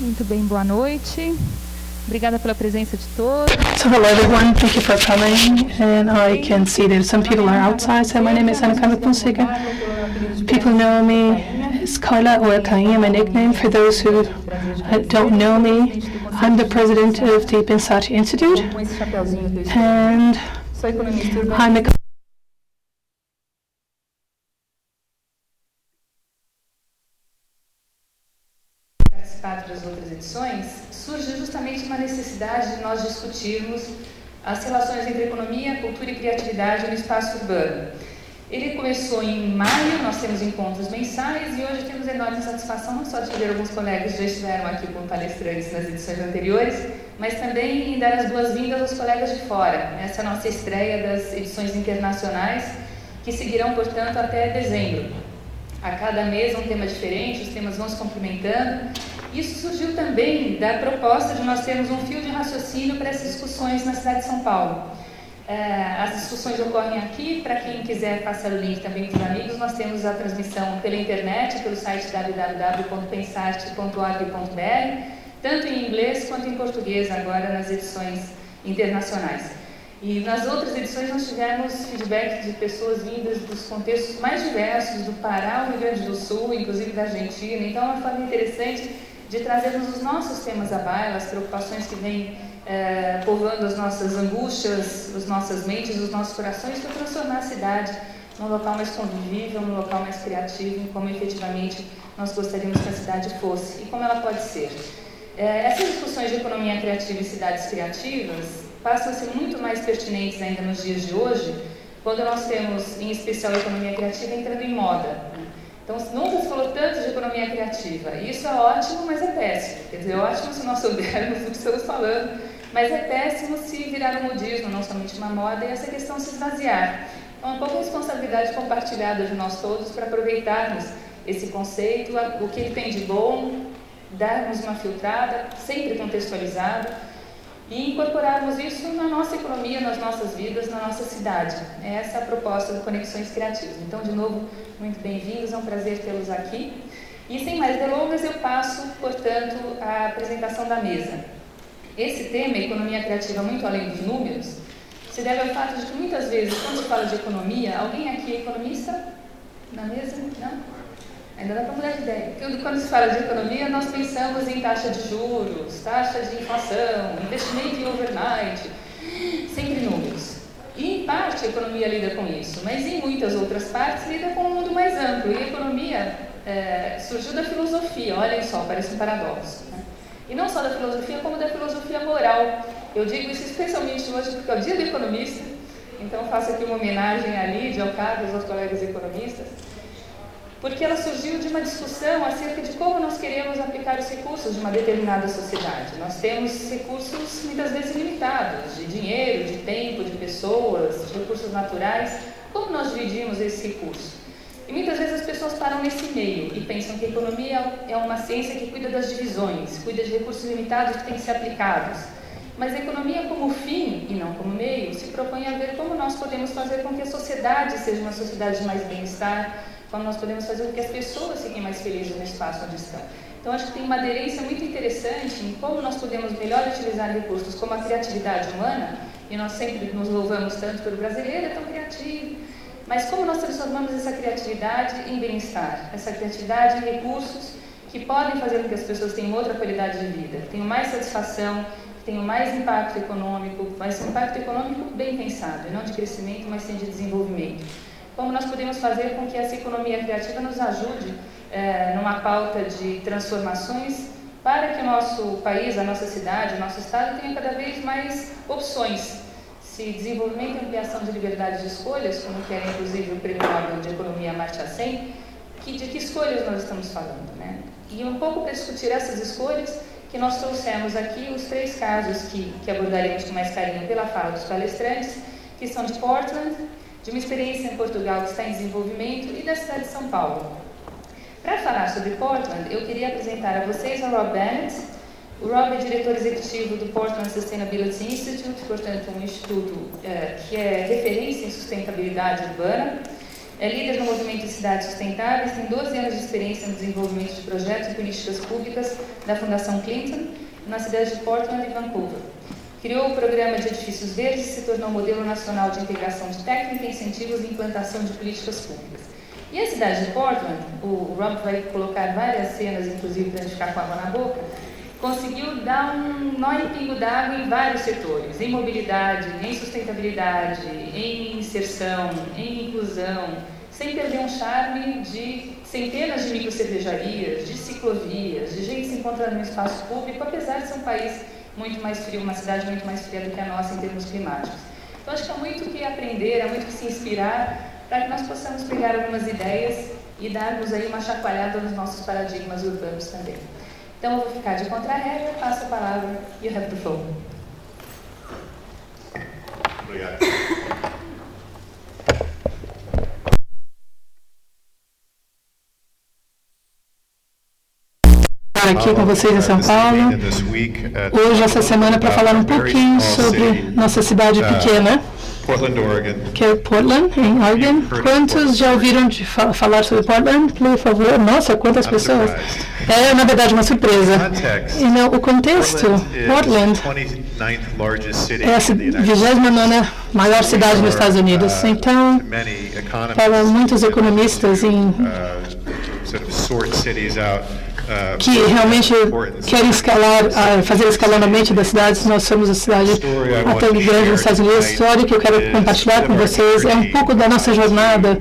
Muito bem, boa noite. Obrigada pela presença de todos. So hello everyone, thank you for coming. And I can see that some people are outside. So my name is Ana Carla Fonseca. People know me as Carla or Cainha, my nickname. For those who don't know me, I'm the president of the Pensate Institute. And I'm a das outras edições, surge justamente uma necessidade de nós discutirmos as relações entre economia, cultura e criatividade no espaço urbano. Ele começou em maio, nós temos encontros mensais e hoje temos enorme satisfação não só de ver alguns colegas que já estiveram aqui como palestrantes nas edições anteriores, mas também em dar as boas-vindas aos colegas de fora. Essa é a nossa estreia das edições internacionais, que seguirão, portanto, até dezembro. A cada mês um tema diferente, os temas vão se complementando. Isso surgiu também da proposta de nós termos um fio de raciocínio para essas discussões na cidade de São Paulo. As discussões ocorrem aqui, para quem quiser passar o link também para os amigos, nós temos a transmissão pela internet, pelo site www.pensarte.org.br, tanto em inglês quanto em português agora nas edições internacionais. E nas outras edições nós tivemos feedback de pessoas vindas dos contextos mais diversos, do Pará, o Rio Grande do Sul, inclusive da Argentina. Então é uma forma interessante de trazermos os nossos temas à baila, as preocupações que vêm povoando as nossas angústias, as nossas mentes, os nossos corações, para transformar a cidade num local mais convivível, num local mais criativo, em como efetivamente nós gostaríamos que a cidade fosse e como ela pode ser. Essas discussões de economia criativa e cidades criativas passam a ser muito mais pertinentes ainda nos dias de hoje, quando nós temos, em especial, a economia criativa entrando em moda. Então, nunca se falou tanto de economia criativa. E isso é ótimo, mas é péssimo. Quer dizer, é ótimo se nós soubermos do que estamos falando, mas é péssimo se virar um modismo, não somente uma moda, e essa questão se esvaziar. Então, é um pouco a responsabilidade compartilhada de nós todos para aproveitarmos esse conceito, o que ele tem de bom, darmos uma filtrada, sempre contextualizado, e incorporarmos isso na nossa economia, nas nossas vidas, na nossa cidade. Essa é a proposta do Conexões Criativas. Então, de novo, muito bem-vindos, é um prazer tê-los aqui. E sem mais delongas, eu passo, portanto, a apresentação da mesa. Esse tema, economia criativa muito além dos números, se deve ao fato de que muitas vezes, quando se fala de economia, alguém aqui é economista? Na mesa? Não? Ainda dá para mudar de ideia. Quando se fala de economia, nós pensamos em taxa de juros, taxa de inflação, investimento em overnight, sempre números. E, em parte, a economia lida com isso, mas em muitas outras partes lida com um mundo mais amplo. E a economia surgiu da filosofia, olhem só, parece um paradoxo. Né? E não só da filosofia, como da filosofia moral. Eu digo isso especialmente hoje porque é o dia do economista, então faço aqui uma homenagem à Lídia, ao Carlos, aos colegas economistas, porque ela surgiu de uma discussão acerca de como nós queremos aplicar os recursos de uma determinada sociedade. Nós temos recursos muitas vezes limitados, de dinheiro, de tempo, de pessoas, de recursos naturais. Como nós dividimos esse recurso? E muitas vezes as pessoas param nesse meio e pensam que a economia é uma ciência que cuida das divisões, cuida de recursos limitados que têm que ser aplicados. Mas a economia como fim, e não como meio, se propõe a ver como nós podemos fazer com que a sociedade seja uma sociedade de mais bem-estar, como nós podemos fazer com que as pessoas fiquem mais felizes no espaço onde estão. Então, acho que tem uma aderência muito interessante em como nós podemos melhor utilizar recursos como a criatividade humana, e nós sempre nos louvamos tanto pelo brasileiro, é tão criativo, mas como nós transformamos essa criatividade em bem-estar, essa criatividade em recursos que podem fazer com que as pessoas tenham outra qualidade de vida, que tenham mais satisfação, que tenham mais impacto econômico, mas um impacto econômico bem pensado, e não de crescimento, mas sim de desenvolvimento. Como nós podemos fazer com que essa economia criativa nos ajude numa pauta de transformações para que o nosso país, a nossa cidade, o nosso estado tenha cada vez mais opções. Se desenvolvimento e ampliação de liberdade de escolhas, como quer inclusive o Prêmio Nobel de Economia Amartya Sen, de que escolhas nós estamos falando, né? E um pouco para discutir essas escolhas que nós trouxemos aqui os 3 casos que abordaremos com mais carinho pela fala dos palestrantes, que são de Portland, de uma experiência em Portugal que está em desenvolvimento e da cidade de São Paulo. Para falar sobre Portland, eu queria apresentar a vocês a Rob Bennett. O Rob é diretor executivo do Portland Sustainability Institute, portanto um instituto que é referência em sustentabilidade urbana. é líder no movimento de cidades sustentáveis, tem 12 anos de experiência no desenvolvimento de projetos e políticas públicas da Fundação Clinton, na cidade de Portland e Vancouver. Criou o programa de edifícios verdes e se tornou modelo nacional de integração de técnica, incentivos e implantação de políticas públicas. E a cidade de Portland, o Rob vai colocar várias cenas, inclusive para a gente ficar com água na boca, conseguiu dar um nó em pingo d'água em vários setores, em mobilidade, em sustentabilidade, em inserção, em inclusão, sem perder um charme de centenas de microcervejarias, de ciclovias, de gente se encontrando no espaço público, apesar de ser um país muito mais frio, uma cidade muito mais fria do que a nossa em termos climáticos. Então, acho que há muito que aprender, há muito que se inspirar, para que nós possamos pegar algumas ideias e darmos aí uma chacoalhada nos nossos paradigmas urbanos também. Então, eu vou ficar de contra-regra, passo a palavra e o resto do flow. Obrigado. Aqui com vocês em São Paulo, hoje, essa semana, para falar um pouquinho sobre nossa cidade pequena, que é Portland, em Oregon. Quantos já ouviram de falar sobre Portland, por favor? Nossa, quantas pessoas! É, na verdade, uma surpresa. E não, o contexto, Portland é a 29ª maior cidade nos Estados Unidos. Então, para muitos economistas que realmente querem fazer escalonamento das cidades, nós somos a cidade até grande nos Estados Unidos. A história que eu quero compartilhar com vocês é um pouco da nossa jornada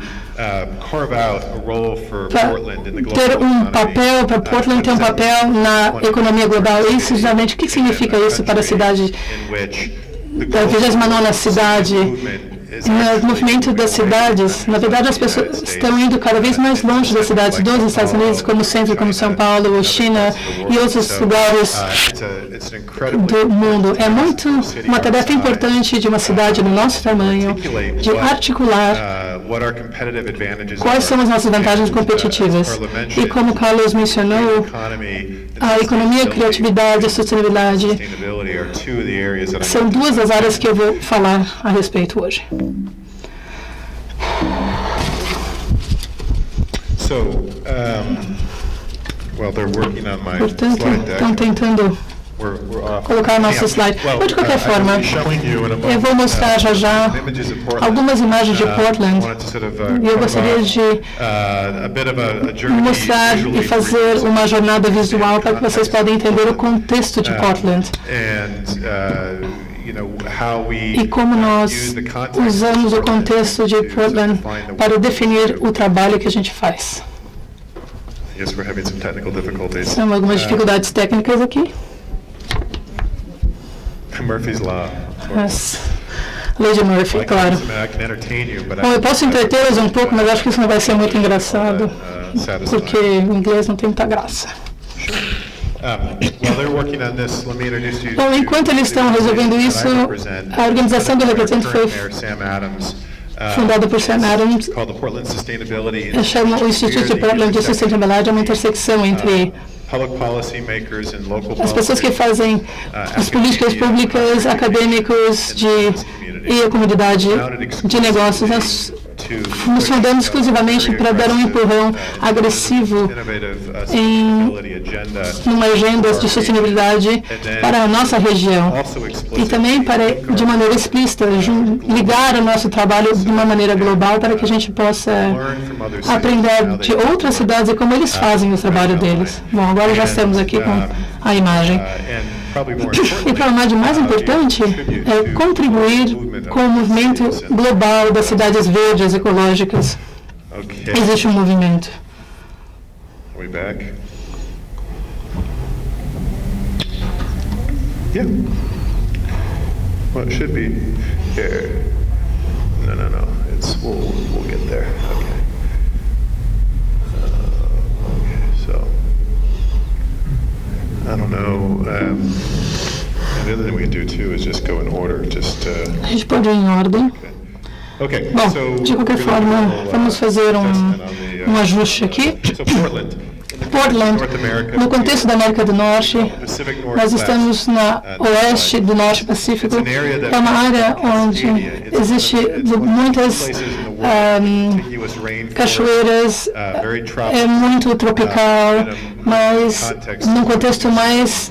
ter um papel, para Portland ter um papel na economia global. E, sinceramente, o que significa isso para a cidade, da 29ª cidade? No movimento das cidades, na verdade, as pessoas estão indo cada vez mais longe das cidades dos Estados Unidos, como o centro, como São Paulo, ou China e outros lugares do mundo. É muito uma tarefa importante de uma cidade do nosso tamanho de articular quais são as nossas vantagens competitivas. E como Carlos mencionou, a economia, a criatividade e a sustentabilidade são duas das áreas que eu vou falar a respeito hoje. Portanto, estão tentando colocar o nosso slide. Mas, de qualquer forma, eu vou mostrar já algumas imagens de Portland. E eu gostaria de mostrar e fazer uma jornada visual para que vocês possam entender o contexto de Portland. E como nós usamos o contexto de Portland para definir o trabalho que a gente faz. São algumas dificuldades técnicas aqui. Murphy's Law. Lei de Murphy, claro. Bom, eu posso entretê-los um pouco, mas acho que isso não vai ser muito engraçado, porque o inglês não tem muita graça. Bom, enquanto eles estão resolvendo isso, a organização que eu represento foi fundada por Sam Adams. Chama o Instituto de Portland de Sustentabilidade, é uma intersecção entre as pessoas que fazem as políticas públicas, acadêmicos e a comunidade de negócios. Nós nos fundamos exclusivamente para dar um empurrão agressivo em uma agenda de sustentabilidade para a nossa região e também para, de maneira explícita, ligar o nosso trabalho de uma maneira global para que a gente possa aprender de outras cidades e como eles fazem o trabalho deles. Bom, agora já estamos aqui com a imagem. E para o mais importante é contribuir com o movimento global das cidades verdes ecológicas. Existe um movimento. Yeah. Well, it should be here. No. We'll get there. Okay. So. I don't know. The other thing we can do too is just go in order. A gente pode ir em ordem. Okay. Bom, de qualquer forma, vamos fazer um ajuste aqui. Portland, no contexto da América do Norte, nós estamos na oeste do Norte Pacífico. É uma área onde existe muitas cachoeiras, é muito tropical, mas num contexto mais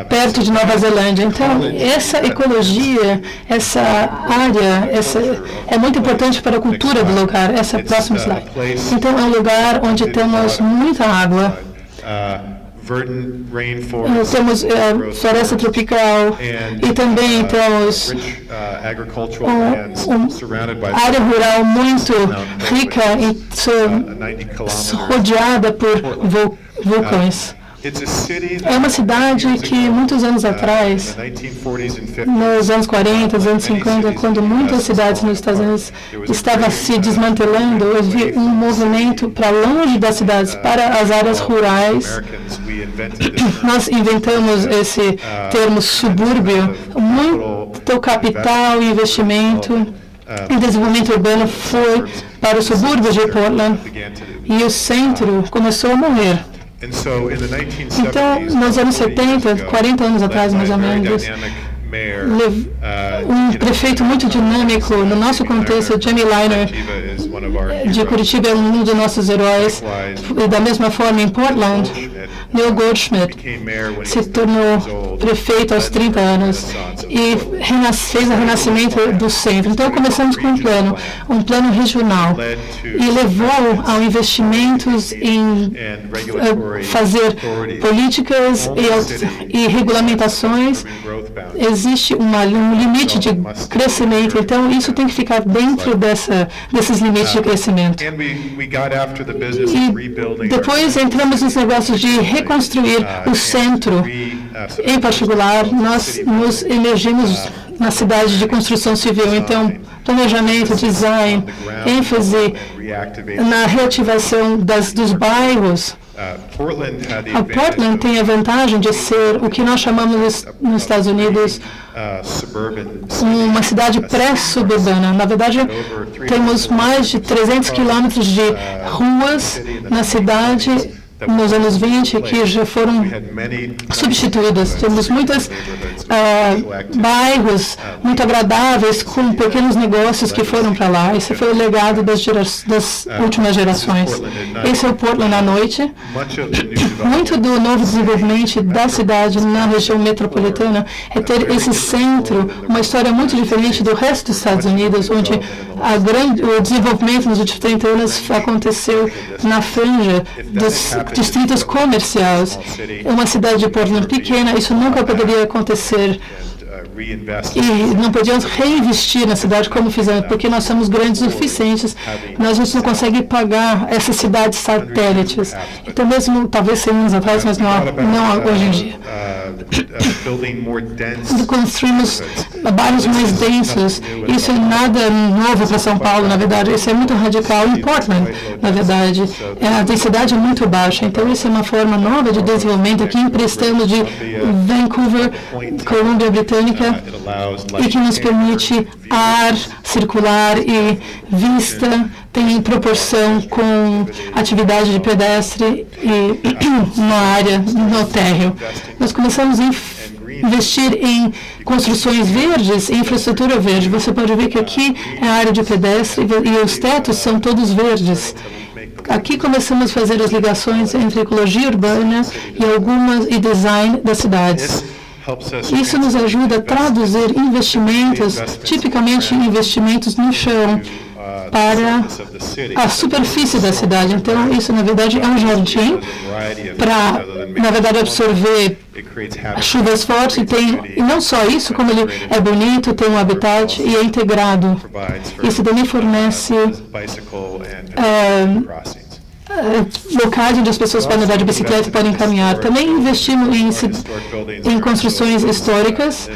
perto de Nova Zelândia. Então, essa ecologia, essa área, é muito importante para a cultura do lugar. Essa é a próxima slide. Então, é um lugar onde temos muita água. Temos floresta tropical e também temos área rural muito rica e rodeada por vulcões. É uma cidade que, muitos anos atrás, nos anos 40, nos anos 50, quando muitas cidades nos Estados Unidos estavam se desmantelando, houve um movimento para longe das cidades, para as áreas rurais. Nós inventamos esse termo subúrbio, muito capital e investimento em desenvolvimento urbano foi para o subúrbio de Portland e o centro começou a morrer. Então, nos anos 70, 40 anos atrás, mais ou menos, um prefeito muito dinâmico, no nosso contexto, Jamie Liner, de Curitiba, é um dos nossos heróis. E da mesma forma, em Portland, Neil Goldschmidt se tornou prefeito aos 30 anos e fez o renascimento do centro. Então, começamos com um plano regional, e levou a investimentos em fazer políticas e regulamentações. Existe um limite de crescimento, então isso tem que ficar dentro desses limites de crescimento. E depois entramos nos negócios de reconstruir o centro. Em particular, nós nos emergimos na cidade de construção civil, então planejamento, design, ênfase na reativação dos bairros. A Portland tem a vantagem de ser o que nós chamamos nos Estados Unidos uma cidade pré-suburbana. Na verdade, temos mais de 300 quilômetros de ruas na cidade nos anos 20 que já foram substituídas. Temos muitos bairros muito agradáveis com pequenos negócios que foram para lá. Esse foi o legado das últimas gerações. Esse é o Portland à noite. Muito do novo desenvolvimento da cidade na região metropolitana é ter esse centro, uma história muito diferente do resto dos Estados Unidos, onde o desenvolvimento nos últimos 30 anos aconteceu na franja dos distritos comerciais. É uma cidade de Portland pequena, isso nunca poderia acontecer. E não podíamos reinvestir na cidade como fizemos, porque nós somos grandes o suficientes. A gente não consegue pagar essas cidades satélites. Então, mesmo talvez 100 anos atrás, mas não hoje em dia. Construímos bairros mais densos. Isso é nada novo para São Paulo, na verdade. Isso é muito radical em Portland, na verdade. A densidade é muito baixa. Então, isso é uma forma nova de desenvolvimento que emprestamos de Vancouver, Colômbia Britânica, e que nos permite ar circular e vista, tem proporção com atividade de pedestre e uma área no térreo. Nós começamos a investir em construções verdes e infraestrutura verde. Você pode ver que aqui é a área de pedestre e os tetos são todos verdes. Aqui começamos a fazer as ligações entre ecologia urbana e design das cidades. Isso nos ajuda a traduzir investimentos, tipicamente investimentos no chão, para a superfície da cidade. Então, isso, na verdade, é um jardim para, na verdade, absorver chuvas fortes. E não só isso, como ele é bonito, tem um habitat e é integrado. Isso também fornece locais onde as pessoas podem andar de bicicleta e podem caminhar. Também investimos em construções históricas.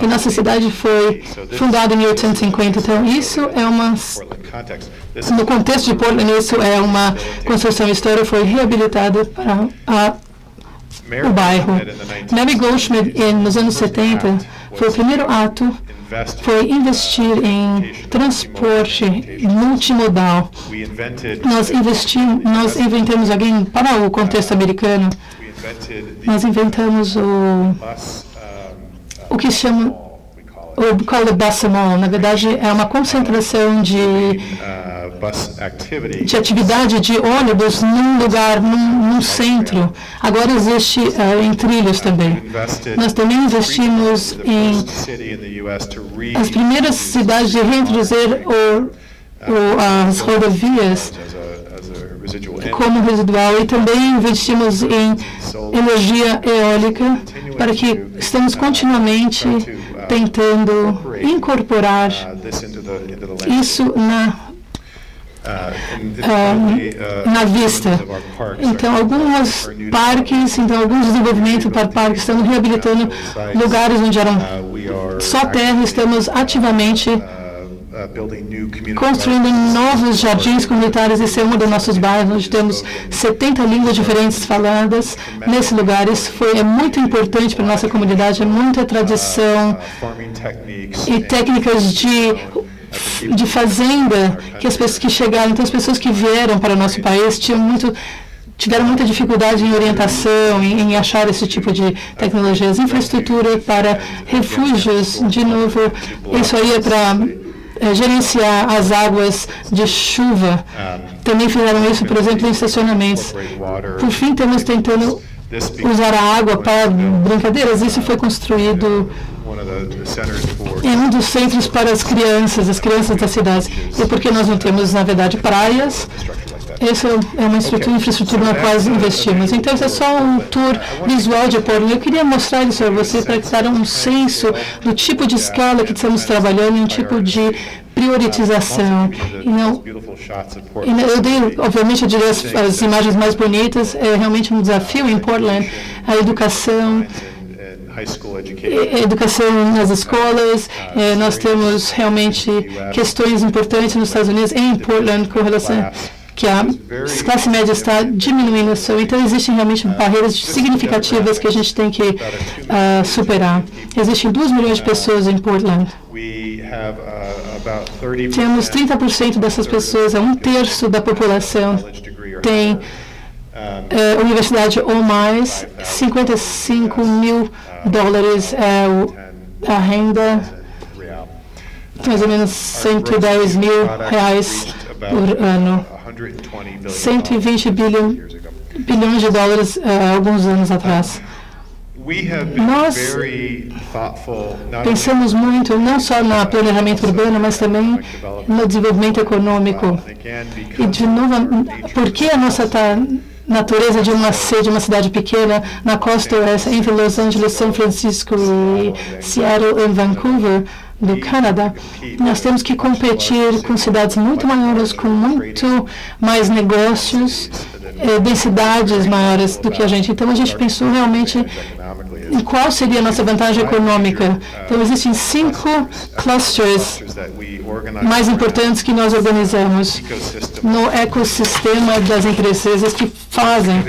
E nossa cidade foi fundada em 1850. Então, isso é no contexto de Portland, isso é uma construção histórica, foi reabilitada para o bairro. Mary Goldschmidt, nos anos 70, foi o primeiro ato, foi investir em transporte multimodal. Nós inventamos alguém para o contexto americano. Nós inventamos o que chama o call it Bussamol. Na verdade, é uma concentração de atividade de ônibus num lugar, num centro. Agora existe em trilhos também. Nós também investimos em as primeiras cidades de reintroduzir as rodovias como residual, e também investimos em energia eólica, para que estamos continuamente tentando incorporar isso na vista. Então, alguns parques, alguns desenvolvimentos para parques, estamos reabilitando lugares onde eram só terra, estamos ativamente construindo novos jardins comunitários. Esse é um dos nossos bairros, onde temos 70 línguas diferentes faladas nesse lugar. Isso é muito importante para a nossa comunidade, é muita tradição e técnicas de fazenda que as pessoas que chegaram, então as pessoas que vieram para o nosso país tiveram muita dificuldade em orientação, em achar esse tipo de tecnologias. Infraestrutura para refúgios, de novo, isso aí é para gerenciar as águas de chuva. Também fizeram isso, por exemplo, em estacionamentos. Por fim, estamos tentando usar a água para brincadeiras. Isso foi construído em um dos centros para as crianças das cidades. E porque nós não temos, na verdade, praias, essa é uma infraestrutura na qual investimos. Então, esse é só um tour visual de Portland. Eu queria mostrar isso a você para dar um senso do tipo de escala que estamos trabalhando, um tipo de priorização. Eu dei, obviamente, eu diria as imagens mais bonitas. É realmente um desafio em Portland. A educação nas escolas. Nós temos realmente questões importantes nos Estados Unidos, em Portland, com relação que a classe média está diminuindo. Então, existem realmente barreiras significativas que a gente tem que superar. Existem 2 milhões de pessoas em Portland. Temos 30% dessas pessoas, um terço da população tem universidade ou mais. $55 mil é a renda, mais ou menos R$110 mil por ano. 120 bilhões de dólares alguns anos atrás. Nós pensamos muito não só no planejamento urbano, mas também no desenvolvimento econômico. E, de novo, por que a nossa natureza de uma cidade pequena na costa oeste, entre Los Angeles, São Francisco e Seattle e Vancouver, do Canadá, nós temos que competir com cidades muito maiores, com muito mais negócios, densidades maiores do que a gente. Então, a gente pensou realmente em qual seria a nossa vantagem econômica. Então, existem 5 clusters mais importantes que nós organizamos no ecossistema das empresas que fazem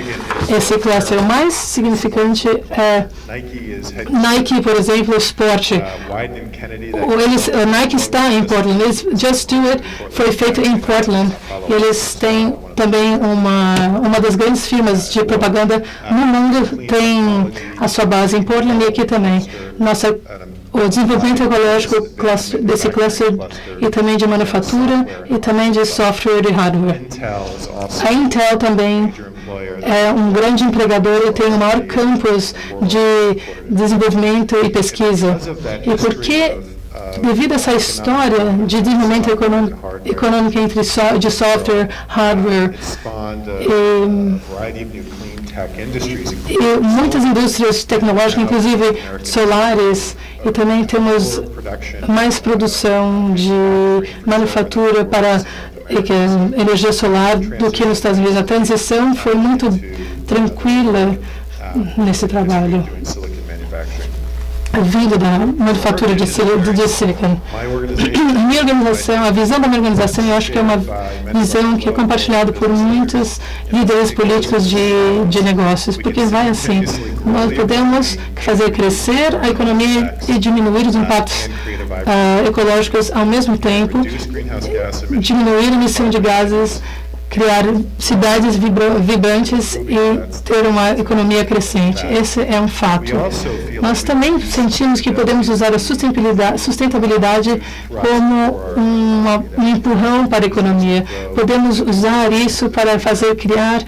esse cluster. O mais significante é Nike, por exemplo, esporte. A Nike está em Portland. Just Do It foi feito em Portland. E eles têm também uma das grandes firmas de propaganda no mundo, tem a sua base em Portland e aqui também. O desenvolvimento ecológico desse cluster e também de manufatura e também de software e hardware. A Intel também é um grande empregador e tem o maior campus de desenvolvimento e pesquisa. E porque, devido a essa história de desenvolvimento econômico de software, hardware e muitas indústrias tecnológicas, inclusive solares, e também temos mais produção de manufatura para energia solar do que nos Estados Unidos. A transição foi muito tranquila nesse trabalho, vindo da manufatura de silicon. Minha organização, a visão da minha organização, eu acho que é uma visão que é compartilhada por muitos líderes políticos de negócios, porque vai assim: nós podemos fazer crescer a economia e diminuir os impactos ecológicos ao mesmo tempo, diminuir a emissão de gases criar cidades vibrantes e ter uma economia crescente. Esse é um fato. Nós também sentimos que podemos usar a sustentabilidade como um empurrão para a economia. Podemos usar isso para criar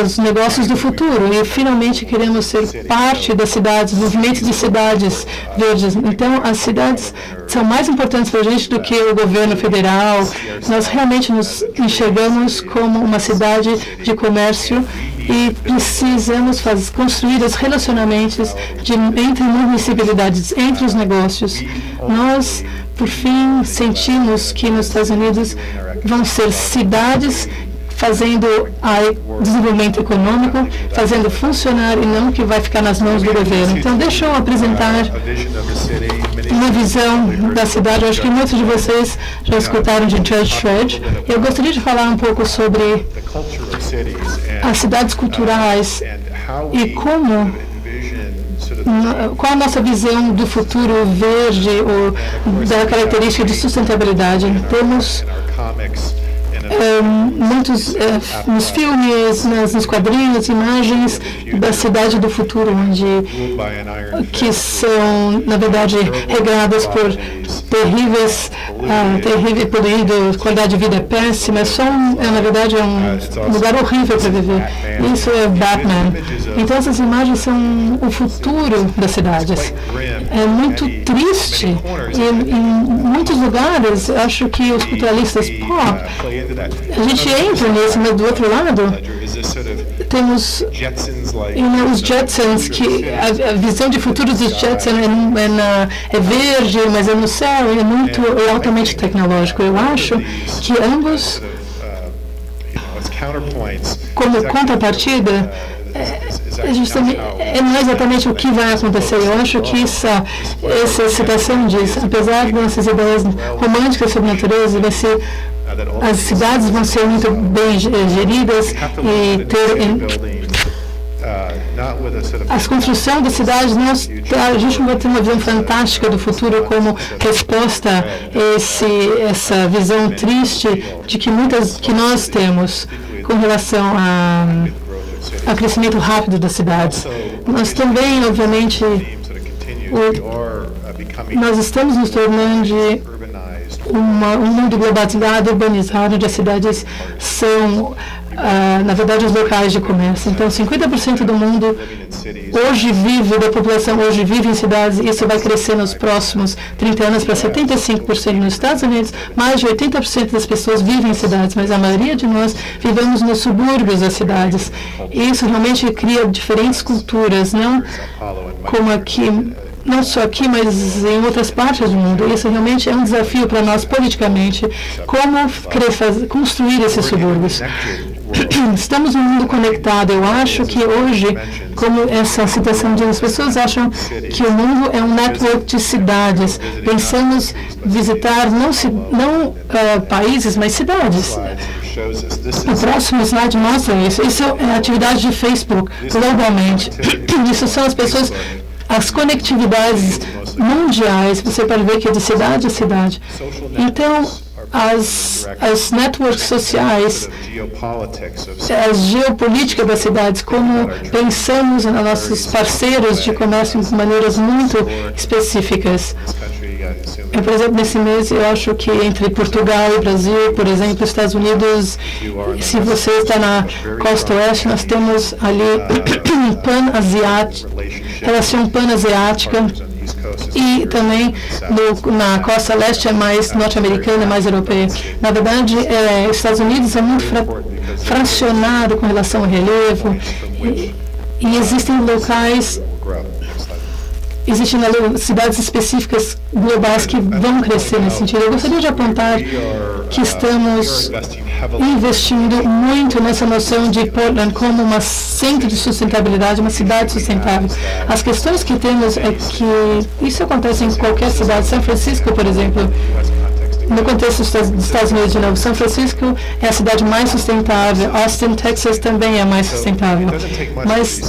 os negócios do futuro e finalmente queremos ser parte das cidades, movimento de cidades verdes. Então, as cidades são mais importantes para a gente do que o governo federal. Nós realmente nos enxergamos como uma cidade de comércio e precisamos construir os relacionamentos entre municipalidades, entre os negócios. Nós, por fim, sentimos que nos Estados Unidos vão ser cidades fazendo desenvolvimento econômico, fazendo funcionar e não que vai ficar nas mãos do governo. Então, deixa eu apresentar uma visão da cidade. Eu acho que muitos de vocês já escutaram de Judge Shred. Eu gostaria de falar um pouco sobre as cidades culturais e qual a nossa visão do futuro verde ou da característica de sustentabilidade. Temos muitos nos filmes, nos quadrinhos, imagens da cidade do futuro, que são, na verdade, regadas por terrível poluído, qualidade de vida é péssima, na verdade, é um lugar horrível para viver. Isso é Batman. Então, essas imagens são o futuro das cidades. É muito triste. E, em muitos lugares, acho que os culturalistas pop, a gente entra nesse, mas do outro lado, temos os Jetsons, que a visão de futuro dos Jetsons é verde, mas é no céu, é altamente tecnológico. Eu acho que ambos, como contrapartida, não é exatamente o que vai acontecer. Eu acho que essa citação diz, apesar dessas ideias românticas sobre a natureza, as cidades vão ser muito bem geridas e a construção das cidades, a gente não vai ter uma visão fantástica do futuro como resposta a essa visão triste de que nós temos com relação ao crescimento rápido das cidades. Nós também, obviamente, nós estamos nos tornando um mundo globalizado, urbanizado, onde as cidades são, na verdade, os locais de comércio. Então, 50% do mundo da população hoje vive em cidades, e isso vai crescer nos próximos 30 anos para 75%. Nos Estados Unidos, mais de 80% das pessoas vivem em cidades, mas a maioria de nós vivemos nos subúrbios das cidades. E isso realmente cria diferentes culturas, não como aqui, não só aqui, mas em outras partes do mundo. Isso realmente é um desafio para nós politicamente, como construir esses subúrbios. Estamos num mundo conectado. Eu acho que hoje, como essa citação diz, as pessoas acham que o mundo é um network de cidades. Pensamos visitar não países, mas cidades. O próximo slide mostra isso. Isso é a atividade de Facebook globalmente. Isso são as pessoas, as conectividades mundiais. Você pode ver que é de cidade a cidade. Então, as networks sociais, a geopolítica das cidades, como pensamos nos nossos parceiros de comércio de maneiras muito específicas. Por exemplo, nesse mês, eu acho que entre Portugal e Brasil, por exemplo, Estados Unidos, se você está na costa oeste, nós temos ali relação pan-asiática, e também na costa leste é mais norte-americana, mais europeia. Na verdade, Estados Unidos é muito fracionado com relação ao relevo, e existem locais, existem cidades específicas globais que vão crescer nesse sentido. Eu gostaria de apontar que estamos investindo muito nessa noção de Portland como um centro de sustentabilidade, uma cidade sustentável. As questões que temos é que isso acontece em qualquer cidade. São Francisco, por exemplo, no contexto dos Estados Unidos de novo, São Francisco é a cidade mais sustentável, Austin, Texas também é mais sustentável, mas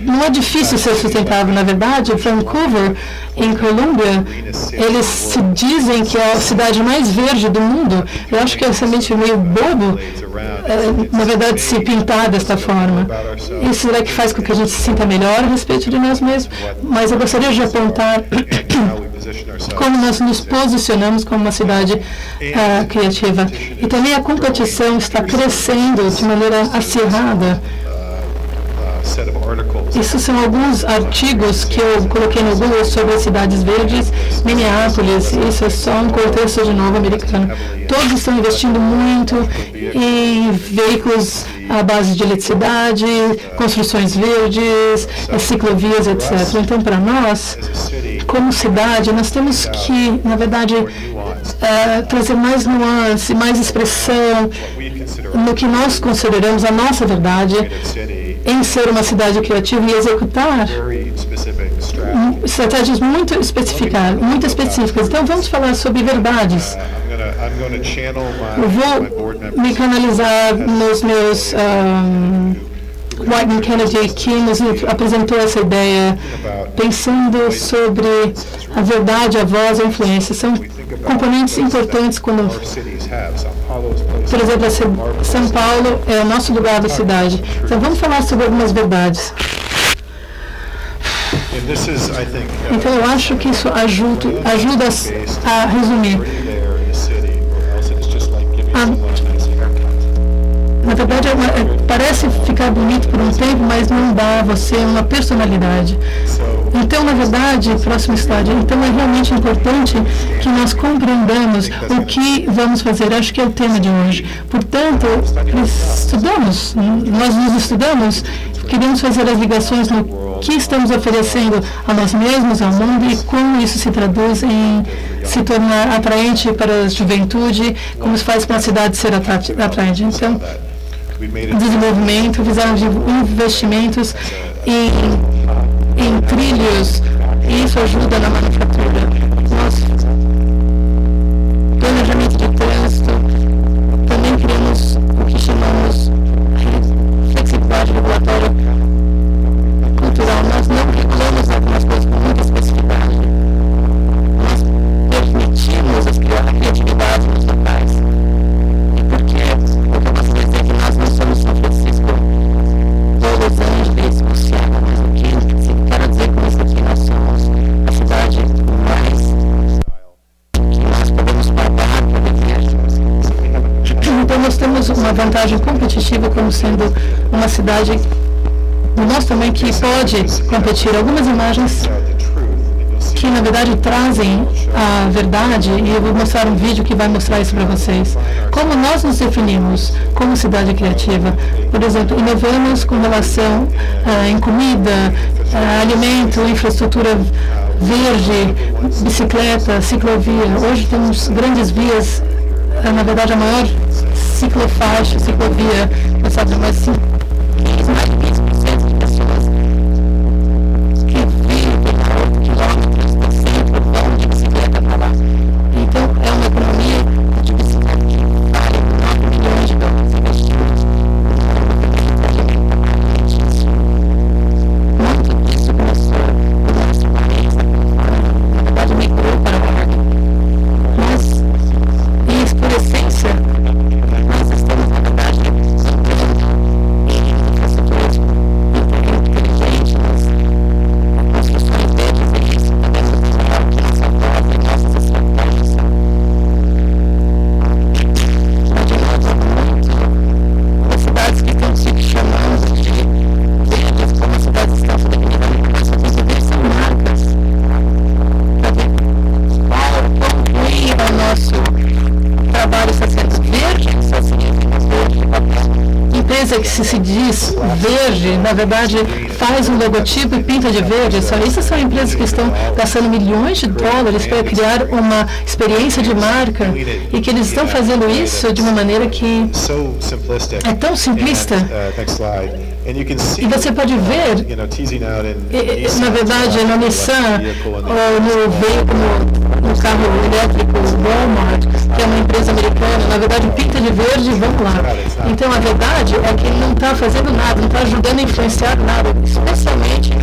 não é difícil ser sustentável, na verdade. Vancouver, em Colômbia, eles se dizem que é a cidade mais verde do mundo. Eu acho que é realmente meio bobo, na verdade, se pintar desta forma. Isso é que faz com que a gente se sinta melhor a respeito de nós mesmos, mas eu gostaria de apontar como nós nos posicionamos como uma cidade criativa. E também a competição está crescendo de maneira acirrada. Isso são alguns artigos que eu coloquei no Google sobre as cidades verdes, Minneapolis. Isso é só um contexto de novo americano. Todos estão investindo muito em veículos à base de eletricidade, construções verdes, ciclovias, etc. Então, para nós, como cidade, nós temos que, na verdade, trazer mais nuance, mais expressão no que nós consideramos a nossa verdade em ser uma cidade criativa e executar estratégias muito específicas. Então, vamos falar sobre verdades. Eu vou me canalizar nos meus... Whiteman Kennedy, que nos apresentou essa ideia, pensando sobre a verdade, a voz, a influência. São componentes importantes quando, por exemplo, São Paulo é o nosso lugar da cidade. Então, vamos falar sobre algumas verdades. Então, eu acho que isso ajuda a resumir. Na verdade, parece ficar bonito por um tempo, mas não dá a você uma personalidade. Então, na verdade, próximo estágio, então é realmente importante que nós compreendamos o que vamos fazer. Acho que é o tema de hoje. Portanto, nós nos estudamos, queremos fazer as ligações no que estamos oferecendo a nós mesmos, ao mundo, e como isso se traduz em se tornar atraente para a juventude, como isso faz para a cidade ser atraente. Então, desenvolvimento, visão de investimentos em trilhos, e isso ajuda na manufatura. Planejamento de trânsito, também criamos o que chamamos de flexibilidade regulatória cultural. Nós não regulamos algumas coisas com muita especificidade. Nós permitimos a criatividade nos locais. E por quê? Porque eu posso dizer que nós não somos São Francisco ou Los Angeles ou Seattle, mas o que quero dizer com isso aqui, nós somos a cidade mais que nós podemos pagar para viver. Então nós temos uma vantagem competitiva como sendo uma cidade, nós também, que pode competir. Algumas imagens que, na verdade, trazem a verdade, e eu vou mostrar um vídeo que vai mostrar isso para vocês. Como nós nos definimos como cidade criativa. Por exemplo, inovamos com relação em comida, alimento, infraestrutura verde, bicicleta, ciclovia. Hoje temos grandes vias, na verdade, a maior ciclofaixa, ciclovia, sabe, mais de 20% de pessoas que vivem a 8 quilômetros do centro vão de bicicleta para lá. Então, é uma economia de bicicleta que vale 9 milhões de dólares investidos. Muito disso começou no nosso país, na verdade, migrou para a ordem. Mas, por essência, nós estamos, na verdade, que se diz verde, na verdade, faz um logotipo e pinta de verde. Isso são empresas que estão gastando milhões de dólares para criar uma experiência de marca, e que eles estão fazendo isso de uma maneira que é tão simplista. E você pode ver, na verdade, na Nissan, ou no carro elétrico Walmart, que é uma empresa americana, na verdade pinta de verde e vamos lá. Então a verdade é que ele não está fazendo nada, não está ajudando a influenciar nada, especialmente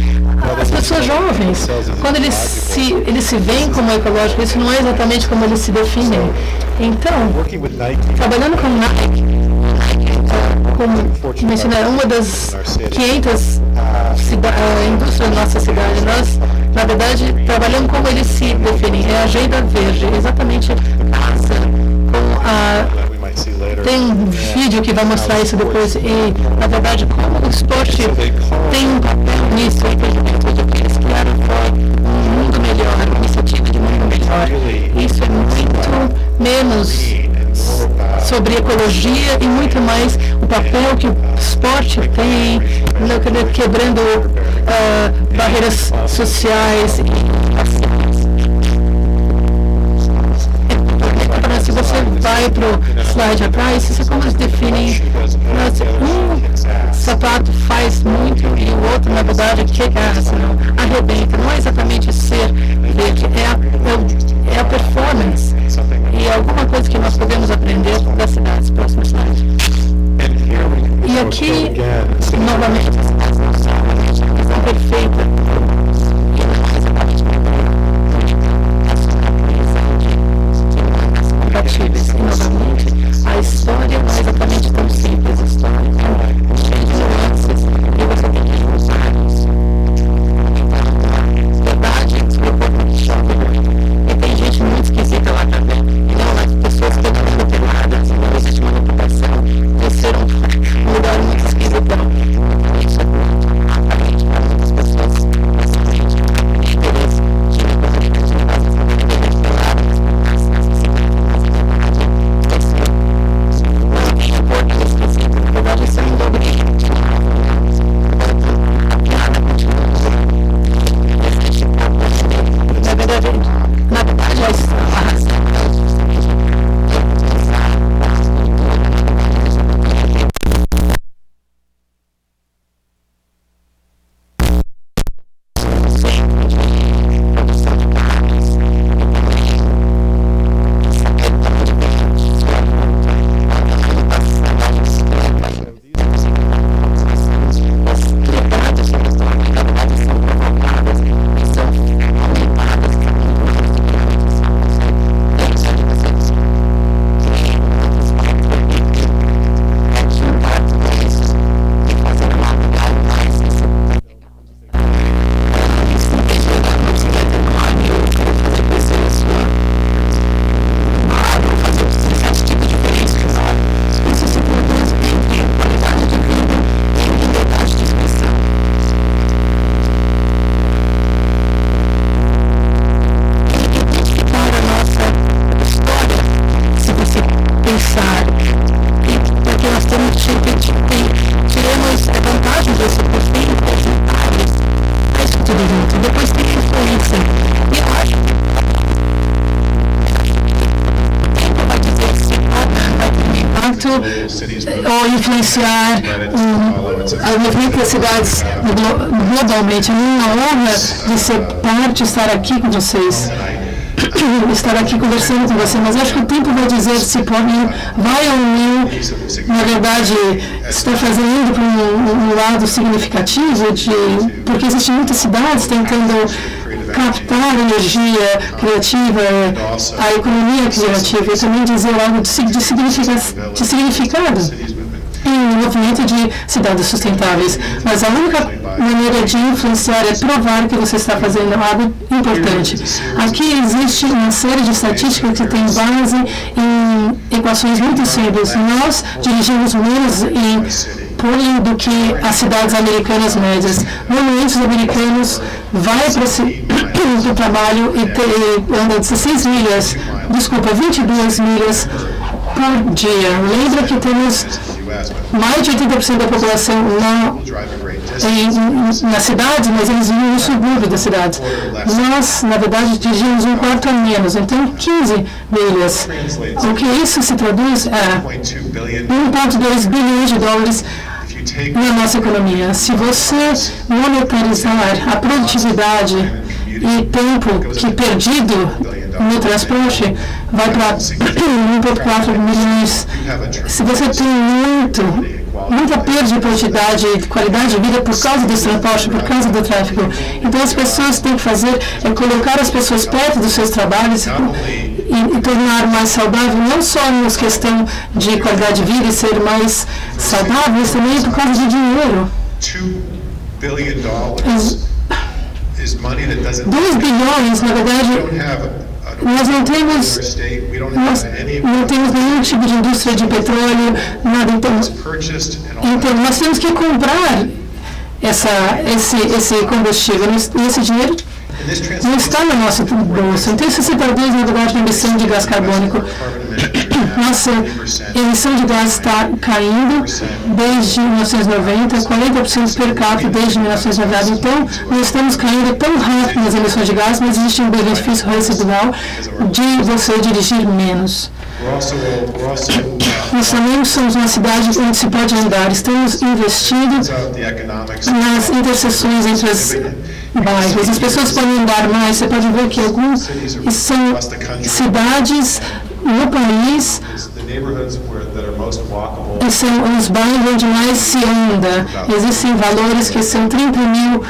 as pessoas jovens. Quando eles se veem como ecológicos, isso não é exatamente como eles se definem. Então, trabalhando com Nike, como mencionaram, uma das 500 indústrias da nossa cidade, nós, na verdade, trabalhamos como eles se definem. É a agenda verde, exatamente casa com a... Tem um vídeo que vai mostrar isso depois. E, na verdade, como o esporte tem um papel nisso, o entendimento de que eles criaram um mundo melhor, uma iniciativa de mundo melhor. Isso é muito menos sobre ecologia e muito mais o papel que o esporte tem, quebrando barreiras sociais. Se você vai para o slide atrás, isso é como eles definem. Um sapato faz muito e o outro, na verdade, não arrebenta. Não é exatamente ser verde, é a performance. E é alguma coisa que nós podemos aprender das cidades. Próximo slide. E aqui, novamente, a visão perfeita. E novamente, a história não é exatamente tão simples. A história é cheia de nuances e você tem que usar isso. Verdade, sobre o corpo de shopping. E tem gente muito esquisita lá também. E não é pessoas totalmente alteradas, não existe manipulação. Vai ser um lugar muito esquisitão. Isso é muito aparente para muitas pessoas. Líderes de negócios de negócios reveladas. Ou influenciar o movimento das cidades globalmente. A minha honra de ser parte, estar aqui com vocês, estar aqui conversando com você, mas acho que o tempo vai dizer se Paulinho vai ou não, na verdade, está indo para um lado significativo, porque existem muitas cidades tentando captar energia criativa, a economia criativa, e também dizer algo de significado em movimento de cidades sustentáveis. Mas a única maneira de influenciar é provar que você está fazendo algo importante. Aqui existe uma série de estatísticas que tem base em equações muito simples. Nós dirigimos menos em pooling do que as cidades americanas médias. Normalmente os americanos vão para o trabalho e andam 22 milhas por dia. Lembra que temos mais de 80% da população na cidade, mas eles vivem no subúrbio da cidade. Nós, na verdade, dirigimos um quarto a menos, então 15 milhas. O que isso se traduz é 1,2 bilhões de dólares na nossa economia. Se você monetarizar a produtividade e tempo que perdido no transporte, vai para 1,4 milhões. Se você tem muita perda de produtividade e qualidade de vida por causa desse transporte, por causa do tráfego. Então, as pessoas têm que fazer é colocar as pessoas perto dos seus trabalhos e tornar mais saudável, não só na questão de qualidade de vida e ser mais saudável, mas também por causa de dinheiro. 2 bilhões, na verdade, nós não temos nenhum tipo de indústria de petróleo, nada. Então nós temos que comprar esse combustível. Esse dinheiro não está no nosso bolso. Então isso se traduz, na verdade, na emissão de gás carbônico. Nossa emissão de gás está caindo desde 1990, 40% per capita desde 1990. Então, nós estamos caindo tão rápido nas emissões de gás, mas existe um benefício residual de você dirigir menos. Nós também somos uma cidade onde se pode andar. Estamos investindo nas interseções entre os bairros. As pessoas podem andar mais. Você pode ver que alguns são cidades no país que são os bairros onde mais se anda. Existem valores que são 30 mil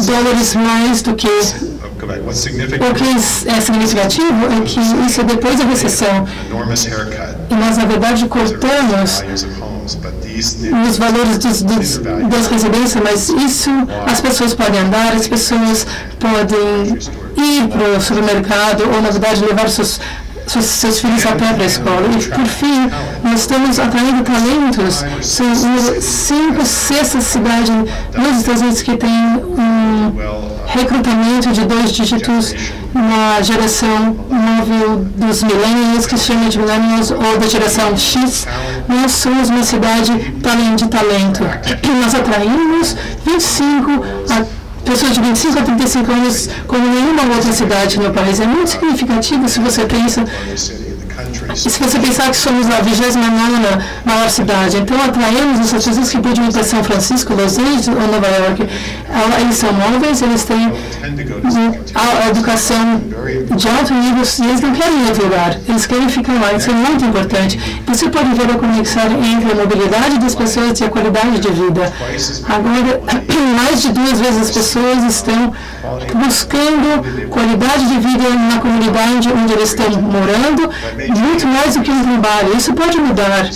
dólares mais do que. O que é significativo é que isso é depois da recessão. E nós, na verdade, cortamos os valores das residências, mas isso as pessoas podem andar, as pessoas podem ir para o supermercado ou, na verdade, levar seus filhos a pé para a escola. E, por fim, nós estamos atraindo talentos. São 5/6 cidades nos Estados Unidos que tem um recrutamento de 2 dígitos na geração móvel dos millennials, que se chama de millennials, ou da geração X. Nós somos uma cidade de talento. Nós atraímos 25 pessoas de 25 a 35 anos como nenhuma outra cidade no país. É muito significativo se você pensa. E se você pensar que somos a 29ª maior cidade, então atraímos essas pessoas que podiam ir para São Francisco, Los Angeles ou Nova York. Eles são móveis, eles têm a educação de alto nível e eles não querem ir em outro lugar, eles querem ficar lá. Isso é muito importante. Você pode ver a conexão entre a mobilidade das pessoas e a qualidade de vida. Agora, mais de 2 vezes as pessoas estão buscando qualidade de vida na comunidade onde eles estão morando, muito mais do que um trabalho. Isso pode mudar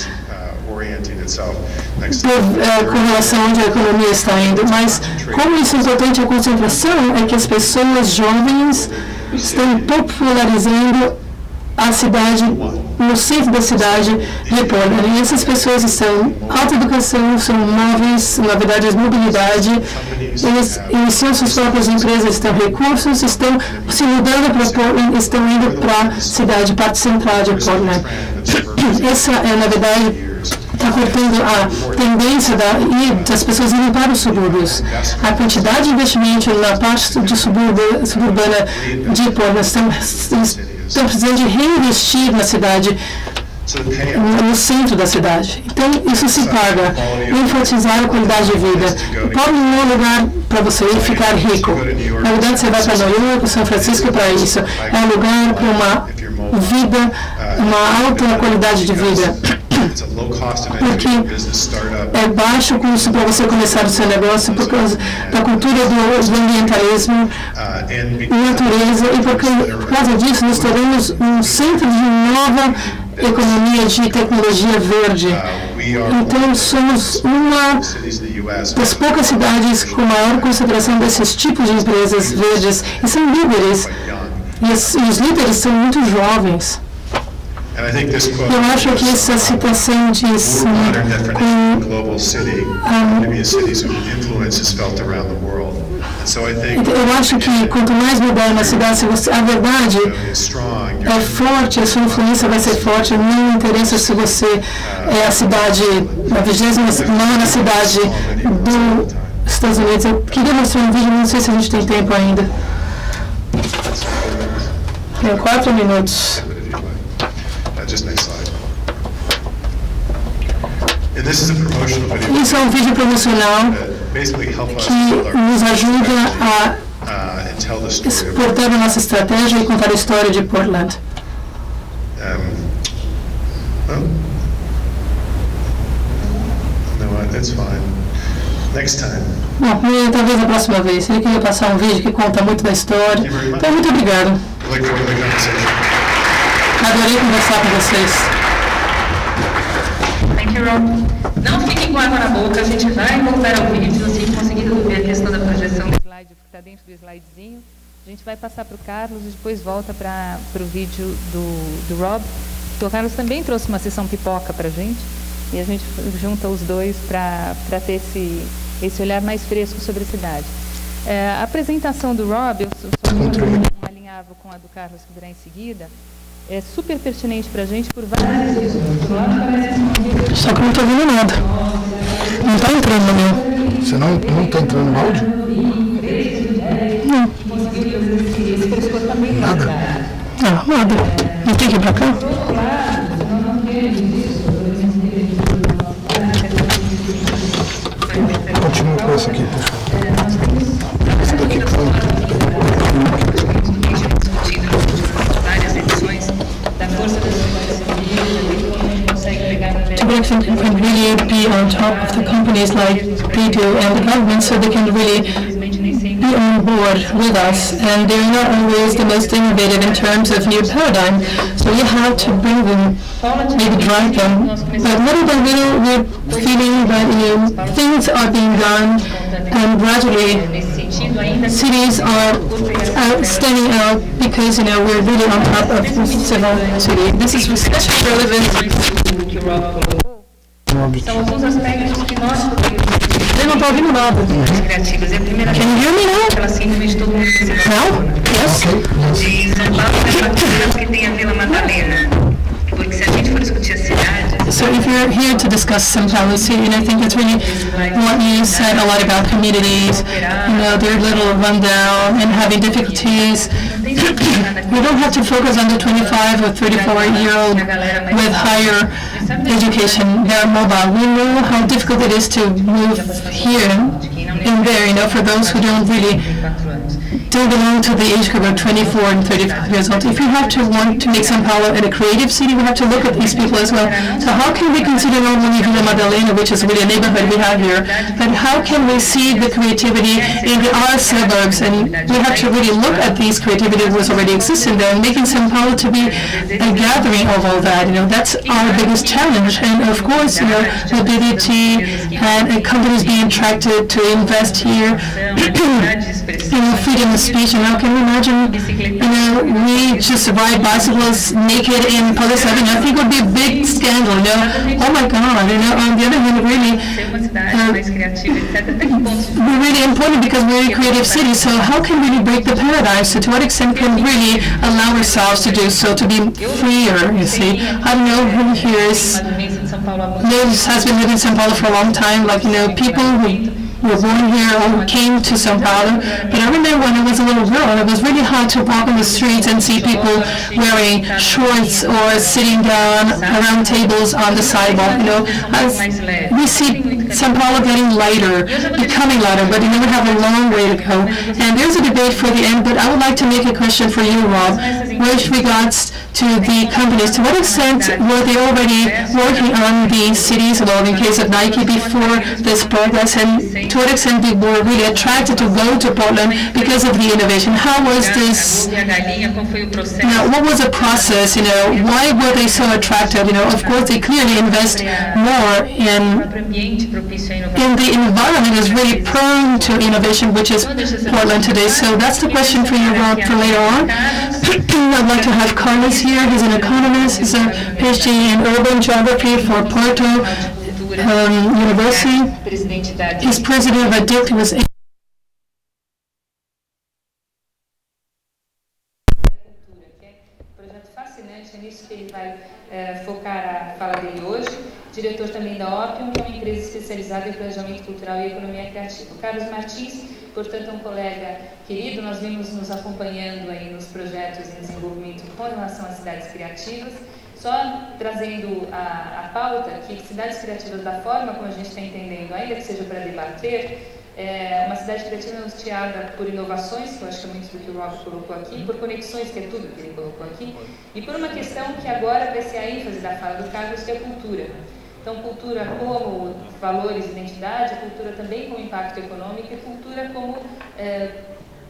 com relação a onde a economia está indo, mas como isso é importante, a concentração é que as pessoas jovens estão popularizando a cidade, no centro da cidade de Portland. E essas pessoas estão alta educação, são móveis, na verdade, as mobilidade, eles iniciam suas próprias empresas, estão recursos, estão se mudando para Portland, estão indo para a cidade, parte central de Portland. Essa é, na verdade, está cortando a tendência das pessoas irem para os subúrbios. A quantidade de investimento na parte de suburbana de Portland estão precisando de reinvestir na cidade, no centro da cidade. Então, isso se paga. Enfatizar a qualidade de vida. Pode não é um lugar para você ir ficar rico. Na verdade, você vai para Nova York, São Francisco para isso. É um lugar para uma vida, uma alta qualidade de vida. Porque é baixo custo para você começar o seu negócio por causa da cultura do ambientalismo, natureza, e por causa disso nós teremos um centro de nova economia de tecnologia verde. Então somos uma das poucas cidades com maior concentração desses tipos de empresas verdes, e são líderes, e os líderes são muito jovens. Eu acho que essa citação diz eu acho que quanto mais moderna a cidade, a verdade é forte, a sua influência vai ser forte. Não interessa se você é a cidade, a 29ª cidade dos Estados Unidos. Eu queria mostrar um vídeo, não sei se a gente tem tempo ainda. Tem 4 minutos. Just next slide. And this is a promotional video Isso é um vídeo promocional that basically help us que nos ajuda a and tell the story of exportar a nossa estratégia e contar a história de Portland. well, no, that's fine. Next time. Bom, talvez a próxima vez. Ele queria passar um vídeo que conta muito da história. Então, muito obrigado. Look forward to the conversation. Adorei conversar com vocês. Thank you, Rob. Não fiquem com água na boca, a gente vai voltar ao vídeo, assim, conseguindo ver a questão da projeção. O slide que está dentro do slidezinho. A gente vai passar para o Carlos e depois volta para o vídeo do Rob. Então, o Carlos também trouxe uma sessão pipoca para a gente. E a gente junta os dois para ter esse olhar mais fresco sobre a cidade. A apresentação do Rob, eu só alinhavo com a do Carlos, que virá em seguida, é super pertinente para a gente por várias razões. Só que eu não estou ouvindo nada. Não está entrando no meu. Você não está entrando no áudio? Não. Nada? Ah, nada. Não tem que ir para cá? Continua com essa aqui, por favor. Essa daqui que foi. Várias edições da Força da Sociedade Civil, a gente consegue pegar no To what extent can really be on top of the companies like they do and the government, so they can really be on board with us, and they're not always the most innovative in terms of new paradigm, so you have to bring them, maybe drive them, but little by little we're feeling that things are being done, and gradually cities are standing out because we're really on top of the civil city. This is especially relevant. que o Rob colocou. São alguns aspectos que nós podemos Eu não estou ouvindo nada. criativas. E a primeira Can you hear me now? aquela síndrome de todo mundo precisa Now? Yes? de São Paulo é uma cidade que tem a Vila Madalena. Porque se a gente for discutir as cidades, So if you're here to discuss São Paulo City, and I think it's really what you said a lot about communities, their little rundown and having difficulties. We don't have to focus on the 25 or 34-year-old with higher education. They're mobile. We know how difficult it is to move here and there, for those who don't really belong to the age group of 24 and 35 years old. If you want to make São Paulo a creative city, we have to look at these people as well. So how can we consider not only Vila Madalena, which is really a neighborhood we have here, but how can we see the creativity in our suburbs? And we have to really look at these creativity that was already existing there and making São Paulo to be a gathering of all that. That's our biggest challenge. And of course, mobility and companies being attracted to invest here, freedom of speech. And how can we imagine, we just ride bicycles naked in Police Avenue? I think it would be a big scandal, Oh my God, on the other hand, really, we're really important because we're a creative city, so how can we break the paradigm? So to what extent can we really allow ourselves to do so, to be freer, you see? I don't know who here has been living in São Paulo for a long time, people who were born here or who came to São Paulo. But I remember when I was a little girl, it was really hard to walk on the streets and see people wearing shorts or sitting down around tables on the sidewalk. As we see São Paulo getting lighter, becoming lighter, but we have a long way to go. And there's a debate for the end, but I would like to make a question for you, Rob, with regards to the companies. To what extent were they already working on the cities law in case of Nike before this progress, and to what extent they were really attracted to go to Portland because of the innovation? How was this, what was the process, why were they so attracted? Of course they clearly invest more in the environment is really prone to innovation, which is Portland today. So that's the question for you, Rob, for later on. I'd like to have Carlos here. He's an economist. He's a PhD in urban geography for Porto University. He's president of ADIC. He was focar a fala dele hoje, diretor também da Opium, que é uma empresa especializada em planejamento cultural e economia criativa. O Carlos Martins, portanto, é um colega querido, nós vimos nos acompanhando aí nos projetos em desenvolvimento com relação às cidades criativas. Só trazendo a pauta, que cidades criativas, da forma como a gente está entendendo, ainda que seja para debater, uma cidade criativa é norteada por inovações, que eu acho que é muito do que o Rob colocou aqui, por conexões, que é tudo que ele colocou aqui, e por uma questão que agora vai ser a ênfase da fala do Carlos, que é a cultura. Então, cultura como valores e identidade, cultura também como impacto econômico e cultura como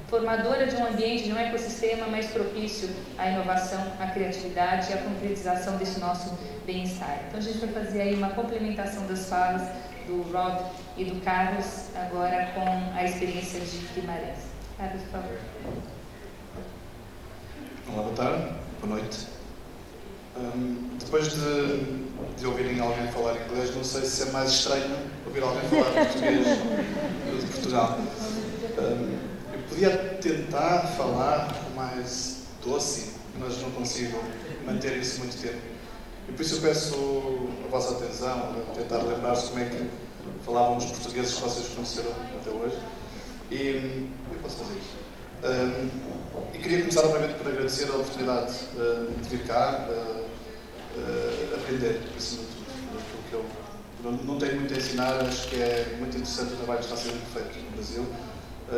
formadora de um ambiente, de um ecossistema mais propício à inovação, à criatividade e à concretização desse nosso bem-estar. Então, a gente vai fazer aí uma complementação das falas do Rob e do Carlos, agora com a experiência de Guimarães. Carlos, por favor. Olá, boa tarde, boa noite. Depois de ouvirem alguém falar inglês, não sei se é mais estranho ouvir alguém falar português de Portugal. Eu podia tentar falar mais doce, mas não consigo manter isso muito tempo. E por isso eu peço a vossa atenção, a tentar lembrar-se como é que falavam os portugueses que vocês conheceram até hoje. E eu posso fazer isso. E queria começar, obviamente, por agradecer a oportunidade de vir cá, aprender, acima de tudo, aquilo que eu não tenho muito a ensinar. Acho que é muito interessante o trabalho que está sendo feito no Brasil,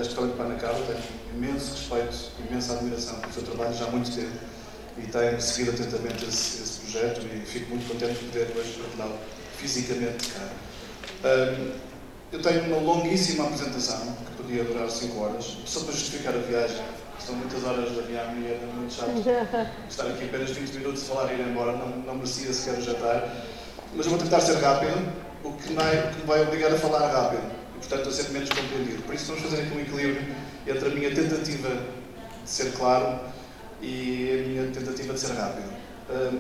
especialmente para a Ana Carla. Tenho imenso respeito, imensa admiração pelo seu trabalho já há muito tempo e tenho seguido atentamente esse projeto e fico muito contente de poder hoje ajudá-lo fisicamente cá. Eu tenho uma longuíssima apresentação que podia durar 5 horas, só para justificar a viagem. São muitas horas de avião e era muito chato estar aqui apenas 20 minutos a falar e ir embora, não merecia sequer o jantar. Mas eu vou tentar ser rápido, o que me vai obrigar a falar rápido e, portanto, a ser menos compreendido. Por isso vamos fazer aqui um equilíbrio entre a minha tentativa de ser claro e a minha tentativa de ser rápido.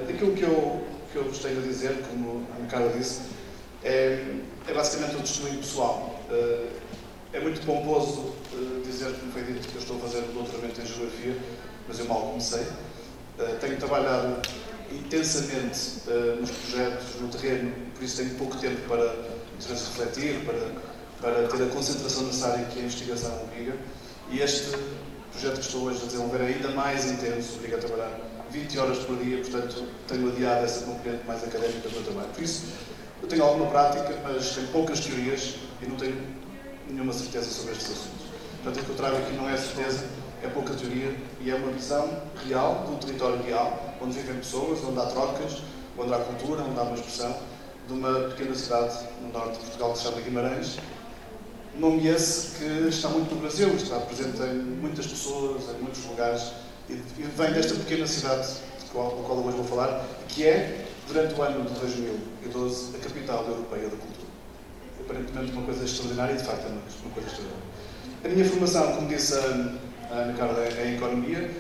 Aquilo que eu vos tenho a dizer, como a Carla disse, é basicamente um testemunho pessoal. É muito pomposo dizer, como foi dito, que eu estou a fazer um doutoramento em Geografia, mas eu mal comecei. Tenho trabalhado intensamente nos projetos, no terreno, por isso tenho pouco tempo para refletir, para ter a concentração necessária que a investigação obriga. E este projeto que estou hoje a desenvolver é ainda mais intenso, obriga a trabalhar 20 horas por dia, portanto tenho adiado essa componente mais académica do meu trabalho. Por isso, eu tenho alguma prática, mas tenho poucas teorias e não tenho nenhuma certeza sobre estes assuntos. Portanto, o que eu trago aqui não é certeza, é pouca teoria e é uma visão real, de um território real, onde vivem pessoas, onde há trocas, onde há cultura, onde há uma expressão, de uma pequena cidade no norte de Portugal que se chama Guimarães. Nome esse que está muito no Brasil, está presente em muitas pessoas, em muitos lugares, e vem desta pequena cidade da qual eu hoje vou falar, que é, durante o ano de 2012, a capital europeia da cultura. Aparentemente uma coisa extraordinária e, de facto, é uma coisa extraordinária. A minha formação, como disse a Ana Carla, é em Economia.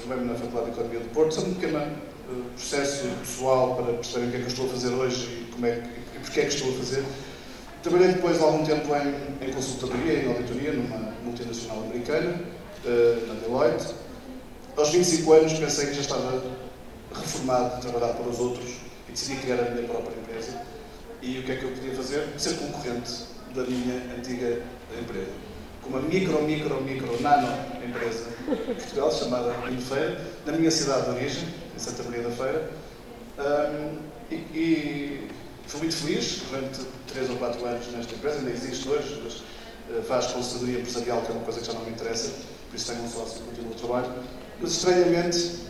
Formei-me na Faculdade de Economia do Porto. Só um pequeno processo pessoal para perceberem o que é que eu estou a fazer hoje e porque é que estou a fazer. Trabalhei depois de algum tempo em consultadoria, em auditoria, numa multinacional americana, na Deloitte. Aos 25 anos pensei que já estava reformado de trabalhar para os outros e decidi criar a minha própria empresa. E o que é que eu podia fazer? Ser concorrente da minha antiga empresa. Com uma nano empresa em Portugal, chamada Feira, na minha cidade de origem, em Santa Maria da Feira. E fui muito feliz durante 3 ou 4 anos nesta empresa, ainda existe hoje, mas faz consultoria empresarial, que é uma coisa que já não me interessa, por isso tenho um sócio e continuo o trabalho. Mas, estranhamente,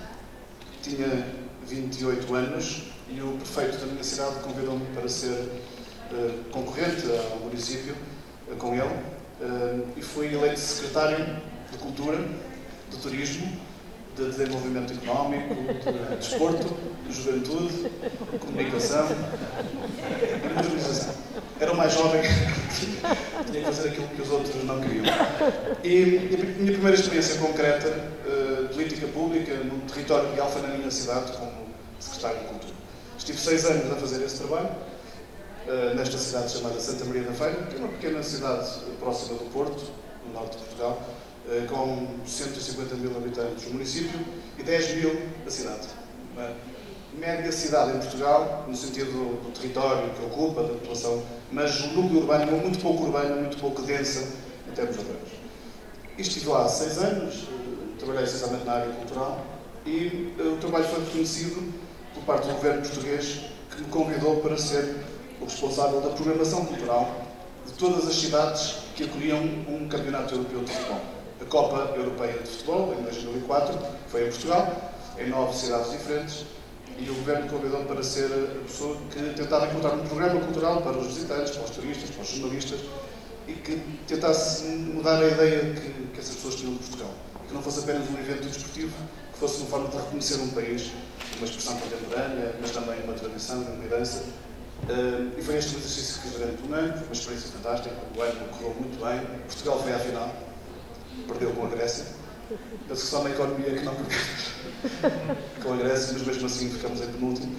tinha 28 anos e o prefeito da minha cidade convidou-me para ser concorrente ao município com ele e fui eleito secretário de Cultura, de Turismo, de Desenvolvimento Económico, de Desporto, de Juventude, de Comunicação e de Modernização. Era o mais jovem, tinha que fazer aquilo que os outros não queriam. E a minha primeira experiência concreta, política pública, no território real, foi na minha cidade, como secretário de Cultura. Estive 6 anos a fazer esse trabalho, nesta cidade chamada Santa Maria da Feira, que é uma pequena cidade próxima do Porto, no norte de Portugal, com 150 mil habitantes no município e 10 mil a cidade. Uma média cidade em Portugal, no sentido do território que ocupa, da população, mas o núcleo urbano é muito pouco densa em termos urbanos. E estive lá há 6 anos, trabalhei essencialmente na área cultural e o trabalho foi reconhecido por parte do governo português, que me convidou para ser o responsável da programação cultural de todas as cidades que acolhiam um campeonato europeu de futebol. A Copa Europeia de Futebol, em 2004, foi em Portugal, em 9 cidades diferentes, e o governo me convidou para ser a pessoa que tentava encontrar um programa cultural para os visitantes, para os turistas, para os jornalistas, e que tentasse mudar a ideia que essas pessoas tinham de Portugal. Que não fosse apenas um evento desportivo, que fosse uma forma de reconhecer um país, uma expressão contemporânea, mas também uma tradição, uma herança. E foi este o exercício que fiz durante um ano, foi uma experiência fantástica, o ano correu muito bem. Portugal foi à final, perdeu com a Grécia. Penso que só na economia que não perdeu com a Grécia, mas mesmo assim ficamos em penúltimo.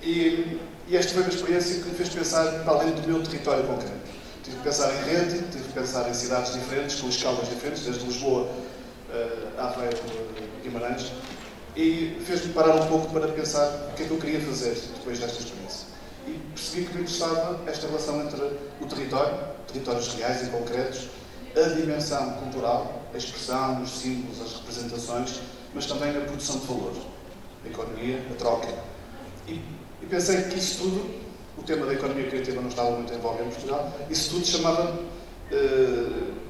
E esta foi uma experiência que me fez pensar para além do meu território concreto. Tive que pensar em rede, tive que pensar em cidades diferentes, com escalas diferentes, desde Lisboa a Aveiro, Guimarães, e fez-me parar um pouco para pensar o que é que eu queria fazer depois desta experiência. E percebi que me interessava esta relação entre o território, territórios reais e concretos, a dimensão cultural, a expressão, os símbolos, as representações, mas também a produção de valor, a economia, a troca. E pensei que isso tudo, o tema da economia criativa não estava muito envolvido em Portugal, isso tudo chamava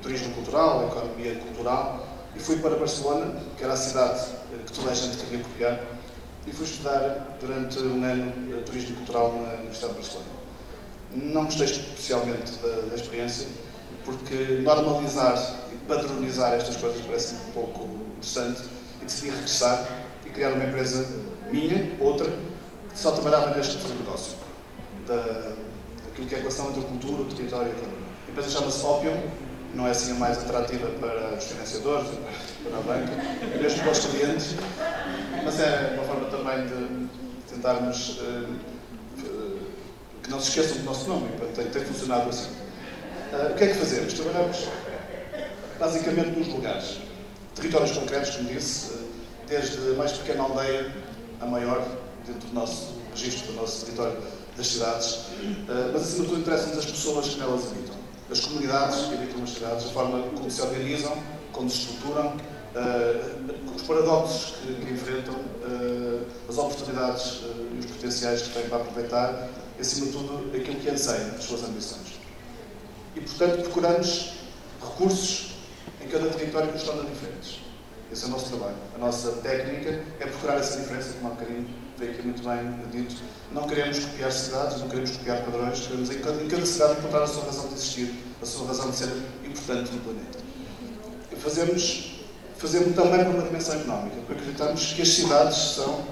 turismo cultural, economia cultural, e fui para Barcelona, que era a cidade que toda a gente queria copiar, e fui estudar durante um ano turismo cultural na Universidade de Barcelona. Não gostei especialmente da experiência, porque normalizar e padronizar estas coisas parece um pouco interessante, e decidi regressar e criar uma empresa minha, outra, que só trabalhava neste tipo de negócio, daquilo que é a relação entre a cultura, o território e a economia. A empresa chama-se Opium, não é assim a mais atrativa para os financiadores, para a banca, mesmo para os clientes, mas é uma forma também de tentarmos que não se esqueçam do nosso nome, tem funcionado assim. O que é que fazemos? Trabalhamos basicamente nos lugares, territórios concretos, como disse, desde a mais pequena aldeia a maior, dentro do nosso registro, do nosso território das cidades, mas acima de tudo interessam-nos as pessoas que nelas habitam, as comunidades que habitam nas cidades, a forma como se organizam, como se estruturam, os paradoxos que enfrentam, as oportunidades e os potenciais que têm para aproveitar, e acima de tudo aquilo que anseiam, as suas ambições. E, portanto, procuramos recursos em cada território que nos torna diferentes. Esse é o nosso trabalho. A nossa técnica é procurar essa diferença, como há bocadinho veio aqui muito bem dito. Não queremos copiar cidades, não queremos copiar padrões, queremos em cada cidade encontrar a sua razão de existir, a sua razão de ser importante no planeta. E fazemos também por uma dimensão económica, porque acreditamos que as cidades são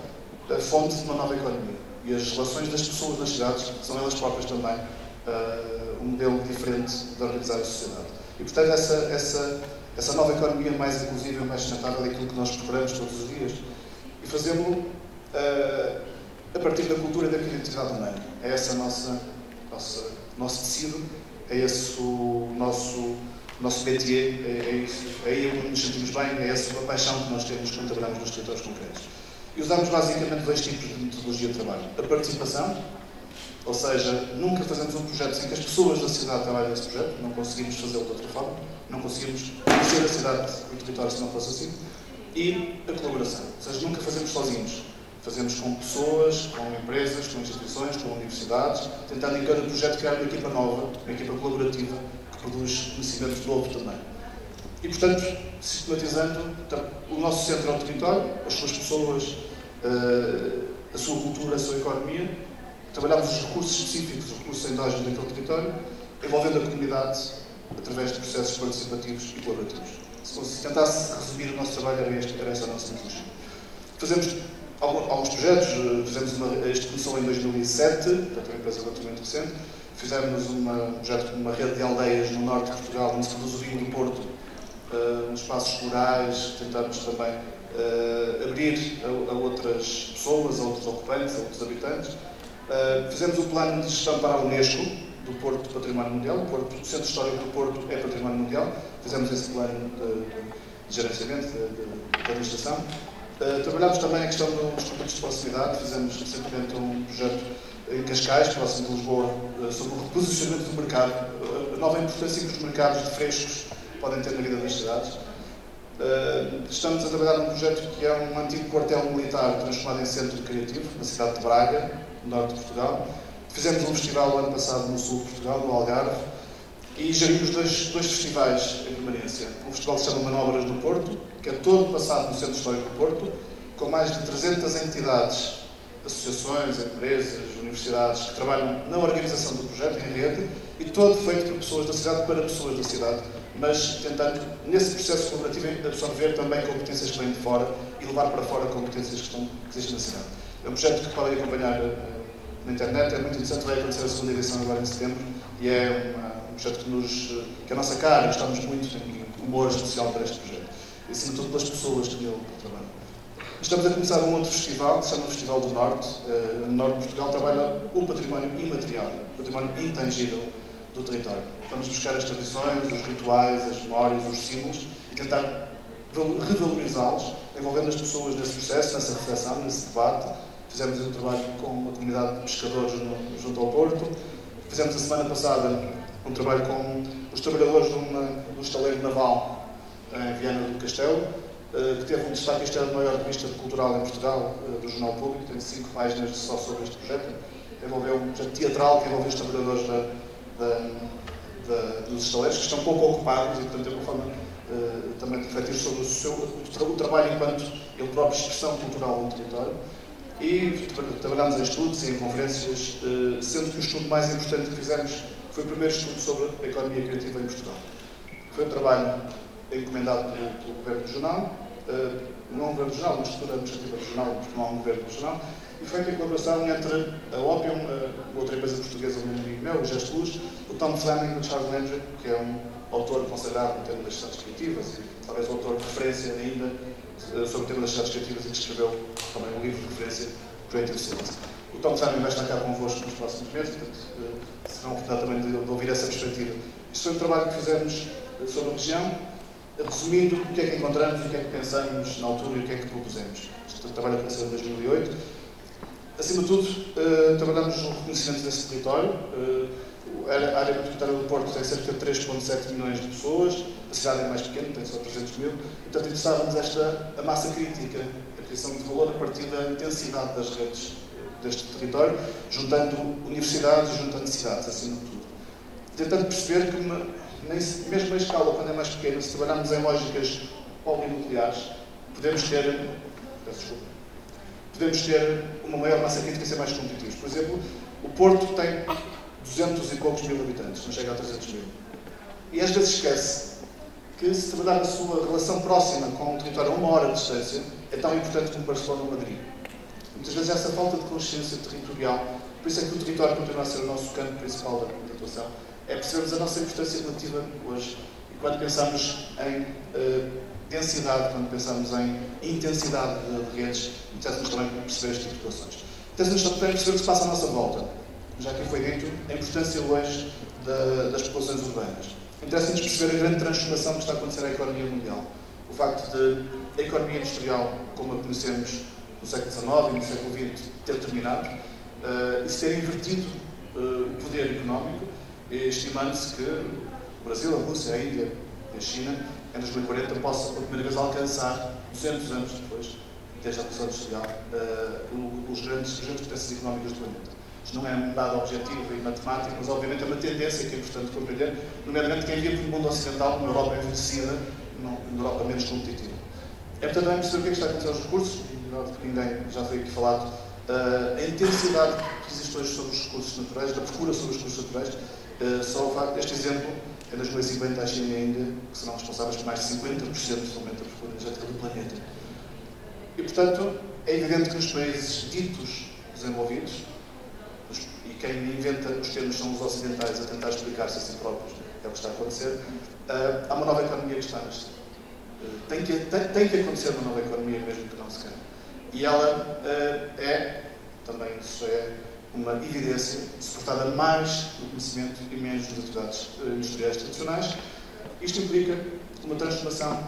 a fonte de uma nova economia. E as relações das pessoas nas cidades são elas próprias também um modelo diferente de organizar a sociedade. E, portanto, essa nova economia mais inclusiva e mais sustentável é aquilo que nós procuramos todos os dias. E fazemos-lo a partir da cultura e da criatividade humana. É esse o nosso tecido, é esse o nosso métier, é aí onde nos sentimos bem, é essa a paixão que nós temos quando trabalhamos nos territórios concretos. E usamos basicamente 2 tipos de metodologia de trabalho. A participação, ou seja, nunca fazemos um projeto sem que as pessoas da cidade trabalhem nesse projeto, não conseguimos fazê-lo de outra forma, não conseguimos conhecer a cidade e o território se não fosse assim. E a colaboração, ou seja, nunca fazemos sozinhos. Fazemos com pessoas, com empresas, com instituições, com universidades, tentando em cada projeto criar uma equipa nova, uma equipa colaborativa, que produz conhecimento novo também. E, portanto, sistematizando o nosso centro é o território, as suas pessoas, a sua cultura, a sua economia, trabalhamos os recursos específicos, os recursos endógenos daquele território, envolvendo a comunidade através de processos participativos e colaborativos. Se tentasse resumir o nosso trabalho, era essa a nossa metodologia. Fazemos alguns projetos, este começou em 2007, portanto é uma empresa relativamente recente. Fizemos um projeto com uma rede de aldeias no norte de Portugal, onde se produz o vinho do Porto, nos espaços rurais. Tentamos também abrir a outras pessoas, a outros ocupantes, a outros habitantes. Fizemos um plano de gestão para a Unesco, do Porto Património Mundial. O Centro Histórico do Porto é Património Mundial. Fizemos esse plano de gerenciamento, de administração. Trabalhámos também a questão dos produtos de proximidade. Fizemos recentemente um projeto em Cascais, próximo de Lisboa, sobre o reposicionamento do mercado, a nova importância que os mercados de frescos podem ter na vida das cidades. Estamos a trabalhar num projeto que é um antigo quartel militar transformado em centro criativo, na cidade de Braga, no norte de Portugal. Fizemos um festival ano passado no sul de Portugal, no Algarve, e gerimos dois festivais em permanência. Um festival que se chama Manobras do Porto, que é todo passado no Centro Histórico do Porto, com mais de 300 entidades, associações, empresas, universidades, que trabalham na organização do projeto em rede, e todo feito por pessoas da cidade para pessoas da cidade, mas tentando, nesse processo colaborativo, absorver também competências que vêm de fora e levar para fora competências que existem na cidade. É um projeto que podem acompanhar na internet, é muito interessante, vai acontecer a segunda edição agora em setembro, e é um projeto que a nossa cara, estamos muito em humor especial para este projeto, e acima de tudo pelas pessoas que nele trabalham. Estamos a começar um outro festival, que se chama o Festival do Norte. No norte de Portugal trabalha o património imaterial, o património intangível do território. Vamos buscar as tradições, os rituais, as memórias, os símbolos e tentar revalorizá-los, envolvendo as pessoas nesse processo, nessa reflexão, nesse debate. Fizemos um trabalho com uma comunidade de pescadores junto ao Porto. Fizemos a semana passada um trabalho com os trabalhadores do estaleiro naval em Viana do Castelo, que teve um destaque. Este é a maior revista cultural em Portugal, do Jornal Público, tem 5 páginas só sobre este projeto. Envolveu um projeto teatral que envolveu os trabalhadores dos estaleiros, que estão pouco ocupados e, portanto, é uma forma também de refletir sobre o trabalho enquanto ele próprio expressão cultural no território. E trabalhámos em estudos e em conferências, sendo que o estudo mais importante que fizemos foi o primeiro estudo sobre a economia criativa em Portugal. Foi um trabalho encomendado pelo Governo Regional, não é um Governo Regional, uma estrutura administrativa regional, porque não há um Governo Regional, e feito em colaboração entre a Opium, outra empresa portuguesa, um amigo meu, o Gesto Luz, o Tom Fleming e o Charles Landry, que é um autor consagrado no tema das cidades criativas e talvez o autor de referência ainda sobre o tema das cidades criativas, e que escreveu também um livro de referência, Creative Cities. O Tom Fleming vai estar cá convosco nos próximos meses, portanto, serão oportunidade também de ouvir essa perspectiva. Isto foi um trabalho que fizemos sobre a região, resumindo o que é que encontramos, o que é que pensamos na altura e o que é que propusemos. Este trabalho aconteceu em 2008. Acima de tudo, trabalhamos no reconhecimento desse território. A área metropolitana do Porto tem cerca de 3,7 milhões de pessoas, a cidade é mais pequena, tem só 300 mil, portanto interessava-nos a massa crítica, a criação de valor a partir da intensidade das redes deste território, juntando universidades e juntando cidades, acima de tudo. Tentando perceber que, mesmo na escala, quando é mais pequena, se trabalharmos em lógicas polinucleares, podemos ter uma maior massa crítica e ser mais competitivos. Por exemplo, o Porto tem 200 e poucos mil habitantes, não chega a 300 mil. E às vezes esquece que se trabalhar a sua relação próxima com um território a 1 hora de distância é tão importante como Barcelona ou Madrid. Muitas vezes essa falta de consciência territorial, por isso é que o território continua a ser o nosso campo principal da atuação, é percebermos a nossa importância relativa hoje. E quando pensamos em densidade, quando pensamos em intensidade de redes, interessa-nos também perceber este tipo de situações. Interessa-nos também perceber o que se passa à nossa volta. Já que foi dito, a importância hoje das populações urbanas. Interessa-nos perceber a grande transformação que está a acontecer à economia mundial. O facto de a economia industrial, como a conhecemos no século XIX e no século XX, ter terminado, e se ter invertido o poder económico, estimando-se que o Brasil, a Rússia, a Índia e a China, em 2040, possam, pela primeira vez, alcançar, 200 anos depois, desde a Revolução Industrial, os grandes potências económicas do planeta. Isto não é um dado objetivo e matemático, mas obviamente é uma tendência que é importante compreender, nomeadamente quem vive no mundo ocidental, numa Europa envelhecida, numa Europa menos competitiva. É importante também perceber o que é que está a acontecer aos recursos, porque ninguém já foi aqui falado, a intensidade que existe hoje sobre os recursos naturais, da procura sobre os recursos naturais. Só o facto deste exemplo, em 2050 a China e a Índia, que serão responsáveis por mais de 50% do aumento da procura energética do planeta. E, portanto, é evidente que nos países ditos desenvolvidos, e quem inventa os termos são os ocidentais a tentar explicar-se a si próprios, é o que está a acontecer, há uma nova economia que está a nascer. Tem que acontecer uma nova economia mesmo que não se queira. E ela também isso é uma evidência, suportada mais no conhecimento e menos nas atividades industriais tradicionais. Isto implica uma transformação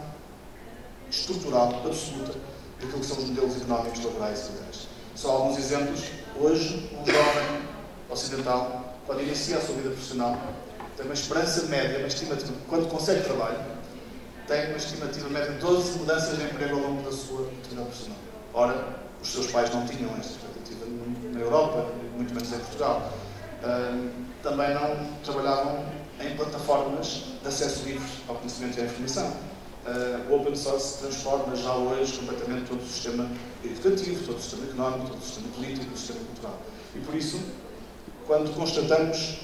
estrutural, absoluta, daquilo que são os modelos económicos, laborais e legais. Só alguns exemplos. Hoje, um jovem ocidental, quando inicia a sua vida profissional, tem uma esperança média, uma estimativa, quando consegue trabalho, têm uma estimativa média de 12 mudanças de emprego ao longo da sua atividade profissional. Ora, os seus pais não tinham esta expectativa na Europa, muito menos em Portugal. Também não trabalhavam em plataformas de acesso livre ao conhecimento e à informação. O open source transforma já hoje completamente todo o sistema educativo, todo o sistema económico, todo o sistema político, todo o sistema cultural. E por isso, quando constatamos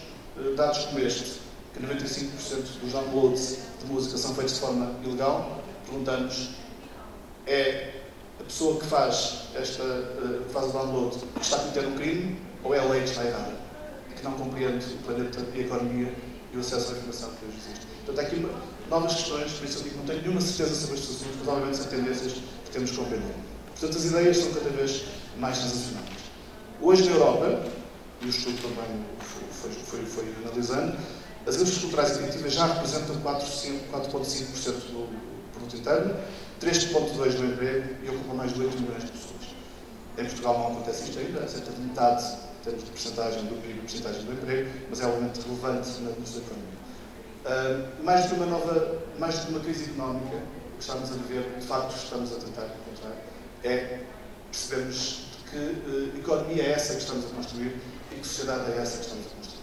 dados como este, que 95% dos downloads de música são feitos de forma ilegal, perguntamos: é a pessoa que faz o download que está a cometer um crime, ou é a lei que está errada e que não compreende o planeta e a economia e o acesso à informação que hoje existe? Portanto, há aqui novas questões, por isso eu digo, não tenho nenhuma certeza sobre estes assuntos, mas obviamente são tendências que temos que compreender. Portanto, as ideias são cada vez mais transacionais. Hoje na Europa, e o estudo também foi analisando, as indústrias culturais e criativas já representam 4,5% do produto interno, 3,2% do emprego e ocupam mais de 8 milhões de pessoas. Em Portugal não acontece isto ainda, cerca de metade em termos de percentagem do PIB e percentagem do emprego, mas é um elemento relevante na nossa economia. Mais do que uma crise económica que estamos a viver, de facto estamos a tentar encontrar, é percebermos que economia é essa que estamos a construir e que sociedade é essa que estamos a construir.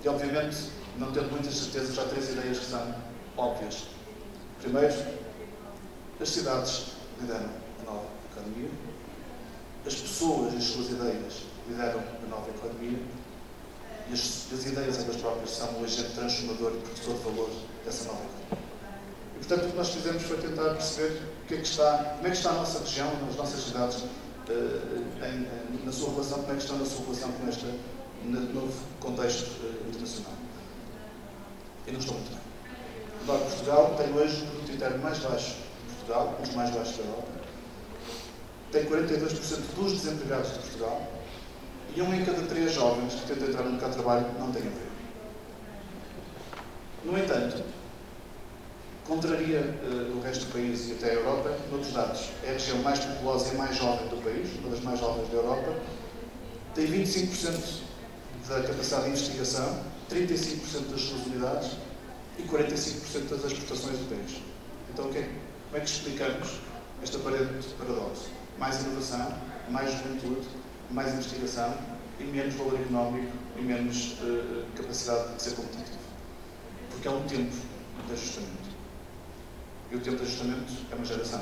E, obviamente, não tendo muitas certezas, há 3 ideias que são óbvias. Primeiro, as cidades lideram a nova economia, as pessoas e as suas ideias lideram a nova economia e as ideias elas próprias são o agente transformador e produtor de valor dessa nova economia. E, portanto, o que nós fizemos foi tentar perceber como é que está a nossa região, as nossas cidades, na sua relação, como é que estão na sua relação com este novo contexto internacional. E não estou muito bem. O Norte de Portugal tem hoje o produto interno mais baixo de Portugal, um dos mais baixos da Europa. Tem 42% dos desempregados de Portugal e 1 em cada 3 jovens que tentam entrar no mercado de trabalho não tem emprego. No entanto, contraria o resto do país e até a Europa, noutros dados. É a região mais populosa e mais jovem do país, uma das mais jovens da Europa, tem 25% da capacidade de investigação, 35% das suas unidades e 45% das exportações do país. Então, como é que explicamos este aparente paradoxo? Mais inovação, mais juventude, mais investigação e menos valor económico e menos capacidade de ser competitivo. Porque é um tempo de ajustamento. E o tempo de ajustamento é uma geração.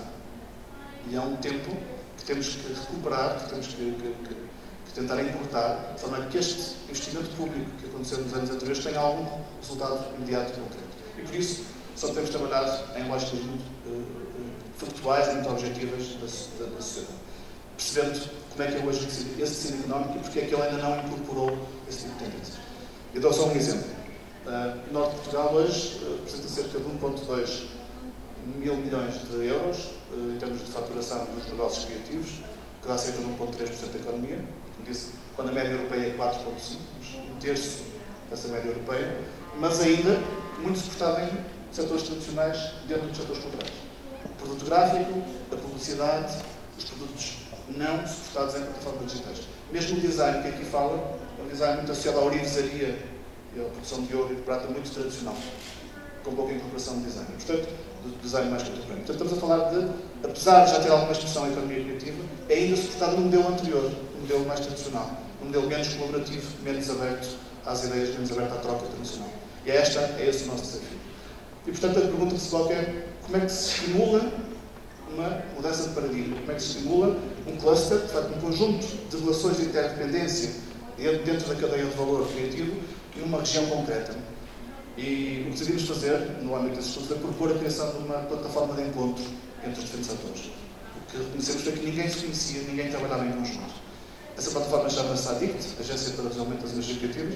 E é um tempo que temos que recuperar, que temos que tentar encurtar, de forma que este investimento público que aconteceu nos anos anteriores tenha algum resultado imediato e concreto. E por isso, só temos trabalhado em lógicas muito factuais e muito objetivas da sociedade. Percebendo como é que é hoje esse tecido económico e porque é que ele ainda não incorporou esse tipo de tendências. Eu dou só um exemplo. O Norte de Portugal hoje representa cerca de 1,2 mil milhões de euros em termos de faturação dos negócios criativos, que dá cerca de 1,3% da economia. Como disse, quando a média europeia é 4,5%, um terço dessa média europeia, mas ainda muito suportado em setores tradicionais dentro dos setores culturais. O produto gráfico, a publicidade, os produtos não suportados em plataformas digitais. Mesmo o design que aqui fala, é um design muito associado à ourivesaria e à produção de ouro e de prata muito tradicional, com pouca incorporação de design. Portanto, do design mais contemporâneo. Portanto, estamos a falar de, apesar de já ter alguma expressão em economia criativa, é ainda suportado no modelo anterior, no modelo mais tradicional, um modelo menos colaborativo, menos aberto às ideias, menos aberto à troca internacional. E é esse o nosso desafio. E, portanto, a pergunta que se coloca é como é que se estimula uma mudança de paradigma, como é que se estimula um cluster, portanto, um conjunto de relações de interdependência dentro da cadeia de valor criativo e uma região concreta. E o que decidimos fazer, no âmbito desse estudo, foi propor a criação de uma plataforma de encontro entre os diferentes atores. O que reconhecemos foi que ninguém se conhecia, ninguém trabalhava em conjunto. Essa plataforma chama-se ADICT, Agência para o Desenvolvimento das Indústrias Criativas.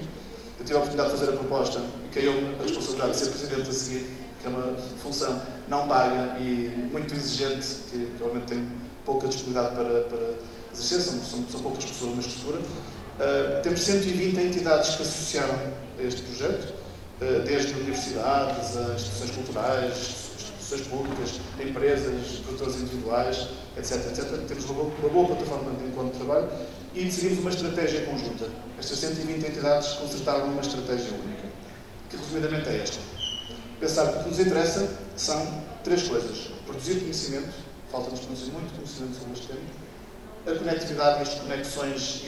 Eu tive a oportunidade de fazer a proposta e caiu-me a responsabilidade de ser presidente a seguir, que é uma função não paga e muito exigente, que realmente tenho pouca disponibilidade para exercer, são poucas pessoas na estrutura. Temos 120 entidades que se associaram a este projeto, desde universidades, a instituições culturais, instituições públicas, empresas, produtores individuais, etc. Temos uma boa plataforma de encontro de trabalho e decidimos uma estratégia conjunta. Estas 120 entidades concertaram uma estratégia única, que resumidamente é esta. pensar que o que nos interessa são 3 coisas. Produzir conhecimento, falta-nos produzir muito conhecimento sobre este tema, a conectividade e as conexões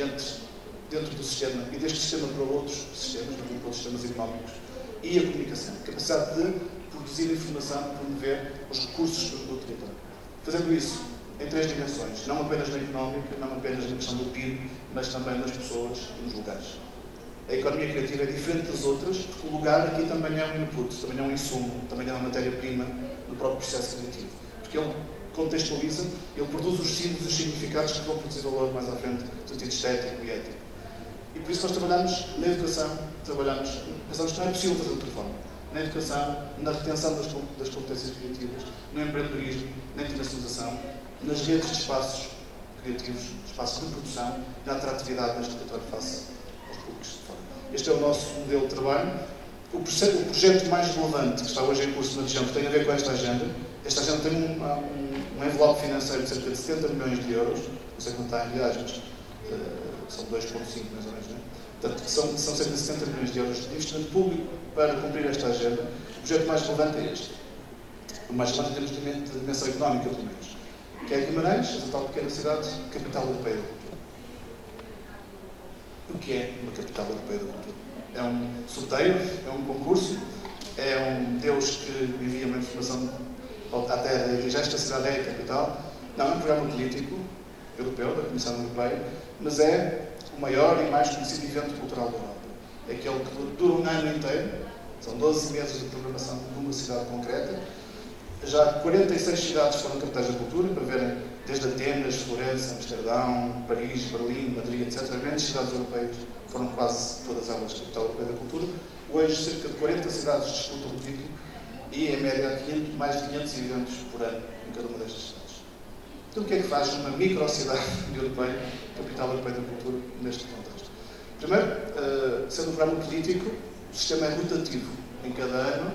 dentro do sistema e deste sistema para outros sistemas, para outros sistemas económicos, e a comunicação, a capacidade de produzir informação, promover os recursos do território. Fazendo isso em 3 dimensões, não apenas na económica, não apenas na questão do PIB, mas também nas pessoas e nos lugares. A economia criativa é diferente das outras, porque o lugar aqui também é um input, também é um insumo, também é uma matéria-prima do próprio processo criativo. Porque ele contextualiza, ele produz os símbolos e os significados que vão produzir valor mais à frente, no sentido estético e ético. E por isso nós trabalhamos na educação, pensamos que não é possível fazer de outra forma. Na educação, na retenção das competências criativas, no empreendedorismo, na internacionalização, nas redes de espaços criativos, espaços de produção, na atratividade deste território face aos públicos de fora. Este é o nosso modelo de trabalho. O projeto mais relevante que está hoje em curso na região, que tem a ver com esta agenda tem um envelope financeiro de cerca de 70 milhões de euros, não sei quanto está em reais, mas são 2,5 mais ou menos, não é? Portanto, são cerca de 60 milhões de euros de investimento público para cumprir esta agenda. O projeto mais relevante é este. O mais relevante em termos de dimensão económica, pelo menos. Que é Guimarães, essa tal pequena cidade, capital europeia da cultura. O que é uma capital europeia da cultura? É um sorteio, é um concurso, é um Deus que envia uma informação à Terra e diz esta cidade é a capital. Não, é um programa político europeu, da Comissão Europeia, mas é o maior e mais conhecido evento cultural da Europa. É aquele que dura um ano inteiro, são 12 meses de programação de uma cidade concreta. Já 46 cidades foram capitais da cultura, para verem, desde Atenas, Florença, Amsterdão, Paris, Berlim, Madrid, etc. Menos cidades europeias, foram quase todas elas capital europeia da cultura. Hoje, cerca de 40 cidades disputam o título e, em média, mais de 500 eventos por ano em cada uma destas cidades. Então, o que é que faz uma microcidade europeia, capital europeia da cultura, neste contexto? Primeiro, sendo um programa político, o sistema é rotativo. Em cada ano,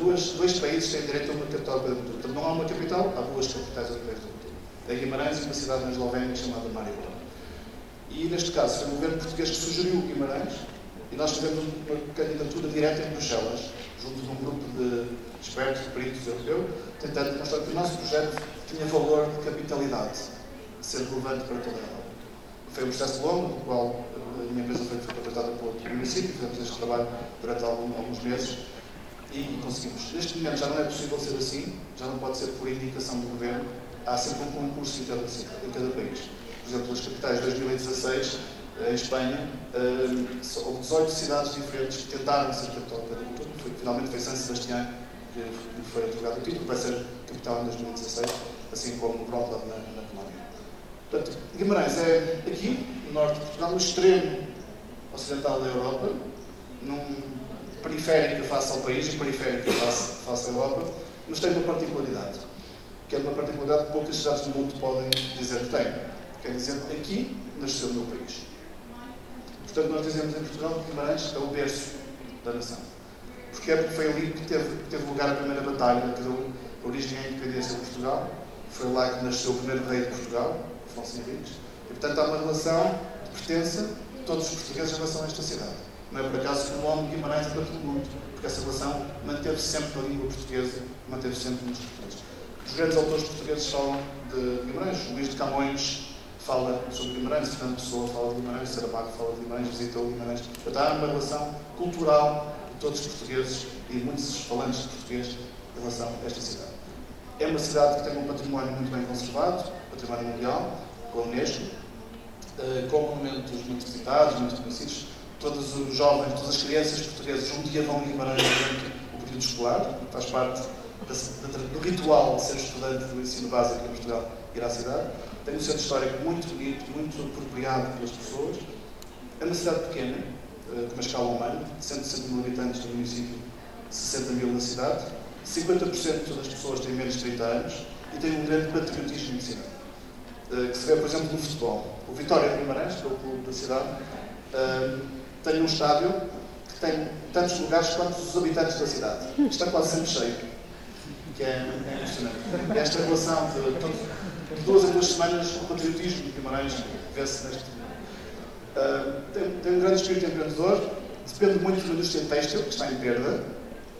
dois países têm direito a uma capital europeia da cultura. Portanto, não há uma capital, há 2 capitais europeias da cultura. É Guimarães e uma cidade na Eslovénia chamada Maribor. E, neste caso, foi o governo português que sugeriu Guimarães e nós fizemos uma candidatura direta em Bruxelas, junto de um grupo de expertos, de peritos europeus, tentando demonstrar que o nosso projeto tinha valor de capitalidade, de ser relevante para toda a Europa. Foi um processo longo, no qual a minha empresa foi contratada pelo município, fizemos este trabalho durante alguns meses e conseguimos. Neste momento já não é possível ser assim, já não pode ser por indicação do governo, há sempre um concurso interno em cada país. Por exemplo, as capitais de 2016, em Espanha, houve 18 cidades diferentes que tentaram ser capital da cultura. Finalmente foi San Sebastián que foi otorgado o título, vai ser capital em 2016, assim como Wrocław na Polónia. Portanto, Guimarães é aqui, no norte de Portugal, no extremo ocidental da Europa, num periférica face ao país e periférica face à Europa, mas tem uma particularidade, que é uma particularidade que poucas cidades do mundo podem dizer que têm. Quer dizer, aqui nasceu o meu país. Portanto, nós dizemos em Portugal que Guimarães é o berço da nação. Porque foi ali que teve lugar a primeira batalha que deu origem à independência de Portugal. Foi lá que nasceu o primeiro rei de Portugal, Afonso Henriques. E, portanto, há uma relação de pertença de todos os portugueses em relação a esta cidade. Não é por acaso que o nome de Guimarães é para todo mundo, porque essa relação manteve-se sempre na língua portuguesa, manteve-se sempre nos portugueses. Os grandes autores portugueses falam de Guimarães. O Luís de Camões fala sobre Guimarães, Fernando Pessoa fala de Guimarães, Saramago fala de Guimarães, visitou Guimarães. Portanto, há uma relação cultural de todos os portugueses e muitos falantes de português em relação a esta cidade. É uma cidade que tem um património muito bem conservado, património mundial, com a Unesco, com monumentos muito visitados, muito conhecidos. Todos os jovens, todas as crianças portuguesas um dia vão a Guimarães durante o período escolar, faz parte do ritual de ser estudante do ensino básico em Portugal, ir à cidade. Tem um centro histórico muito bonito, muito apropriado pelas pessoas. É uma cidade pequena, com uma escala humana, 160 mil habitantes no município, 60 mil na cidade. 50% das pessoas têm menos de 30 anos e tem um grande patriotismo na cidade, que se vê, por exemplo, no futebol. O Vitória de Guimarães, que é o clube da cidade, tem um estádio que tem tantos lugares quanto os habitantes da cidade. Está quase sempre cheio, que é impressionante. E esta relação de 2 em 2 semanas, o patriotismo de Guimarães vê-se neste tem um grande espírito empreendedor, depende muito da indústria têxtil, que está em perda,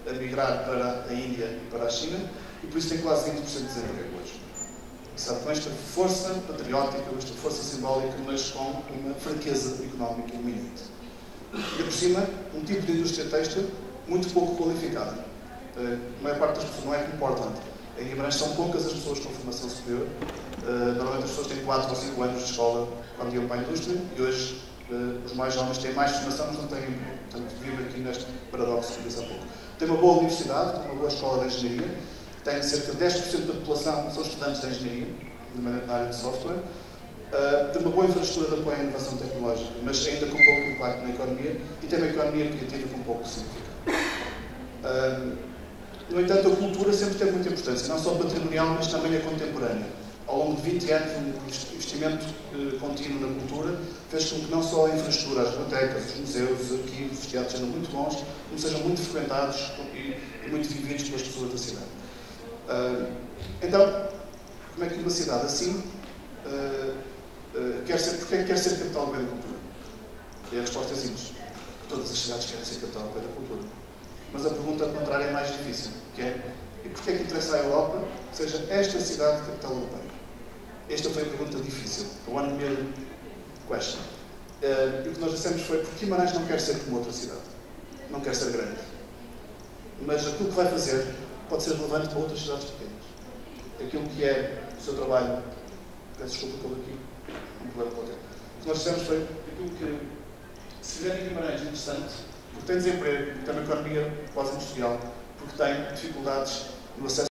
a migrar para a Índia e para a China, e por isso tem quase 20% de desemprego hoje. Sabe, com esta força patriótica, com esta força simbólica, mas com uma fraqueza económica iminente. E, por cima, um tipo de indústria têxtil muito pouco qualificada. A maior parte das pessoas não é como Portland. Em Guimarães são poucas as pessoas com formação superior. Normalmente as pessoas têm 4 ou 5 anos de escola quando iam para a indústria, e hoje os mais jovens têm mais formação, mas não têm emprego. Portanto, vive aqui neste paradoxo que disse há pouco. Tem uma boa universidade, tem uma boa escola de engenharia, tem cerca de 10% da população são estudantes de engenharia, na área de software, tem uma boa infraestrutura de apoio à inovação tecnológica, mas ainda com pouco impacto na economia, e tem uma economia criativa com pouco significado. No entanto, a cultura sempre teve muita importância, não só patrimonial, mas também a contemporânea. Ao longo de 20 anos, um investimento contínuo na cultura fez com que não só a infraestrutura, as bibliotecas, os museus, os arquivos, os teatros sejam muito bons, como sejam muito frequentados e muito vividos pelas pessoas da cidade. Então, como é que uma cidade assim porque é que quer ser capital da cultura? E a resposta é simples. Todas as cidades querem ser capital da cultura. Mas a pergunta contrária é mais difícil, que é: e porquê é que interessa à Europa que seja esta cidade capital europeia? Esta foi a pergunta difícil, a 1 million question. E o que nós dissemos foi: porque Guimarães não quer ser como outra cidade, não quer ser grande, mas aquilo que vai fazer pode ser relevante para outras cidades pequenas. Aquilo que é o seu trabalho, peço desculpa pelo aqui, um problema qualquer. O que nós dissemos foi aquilo que, se vier em Guimarães, interessante, porque tem desemprego, porque tem uma economia quase industrial, porque tem dificuldades no acesso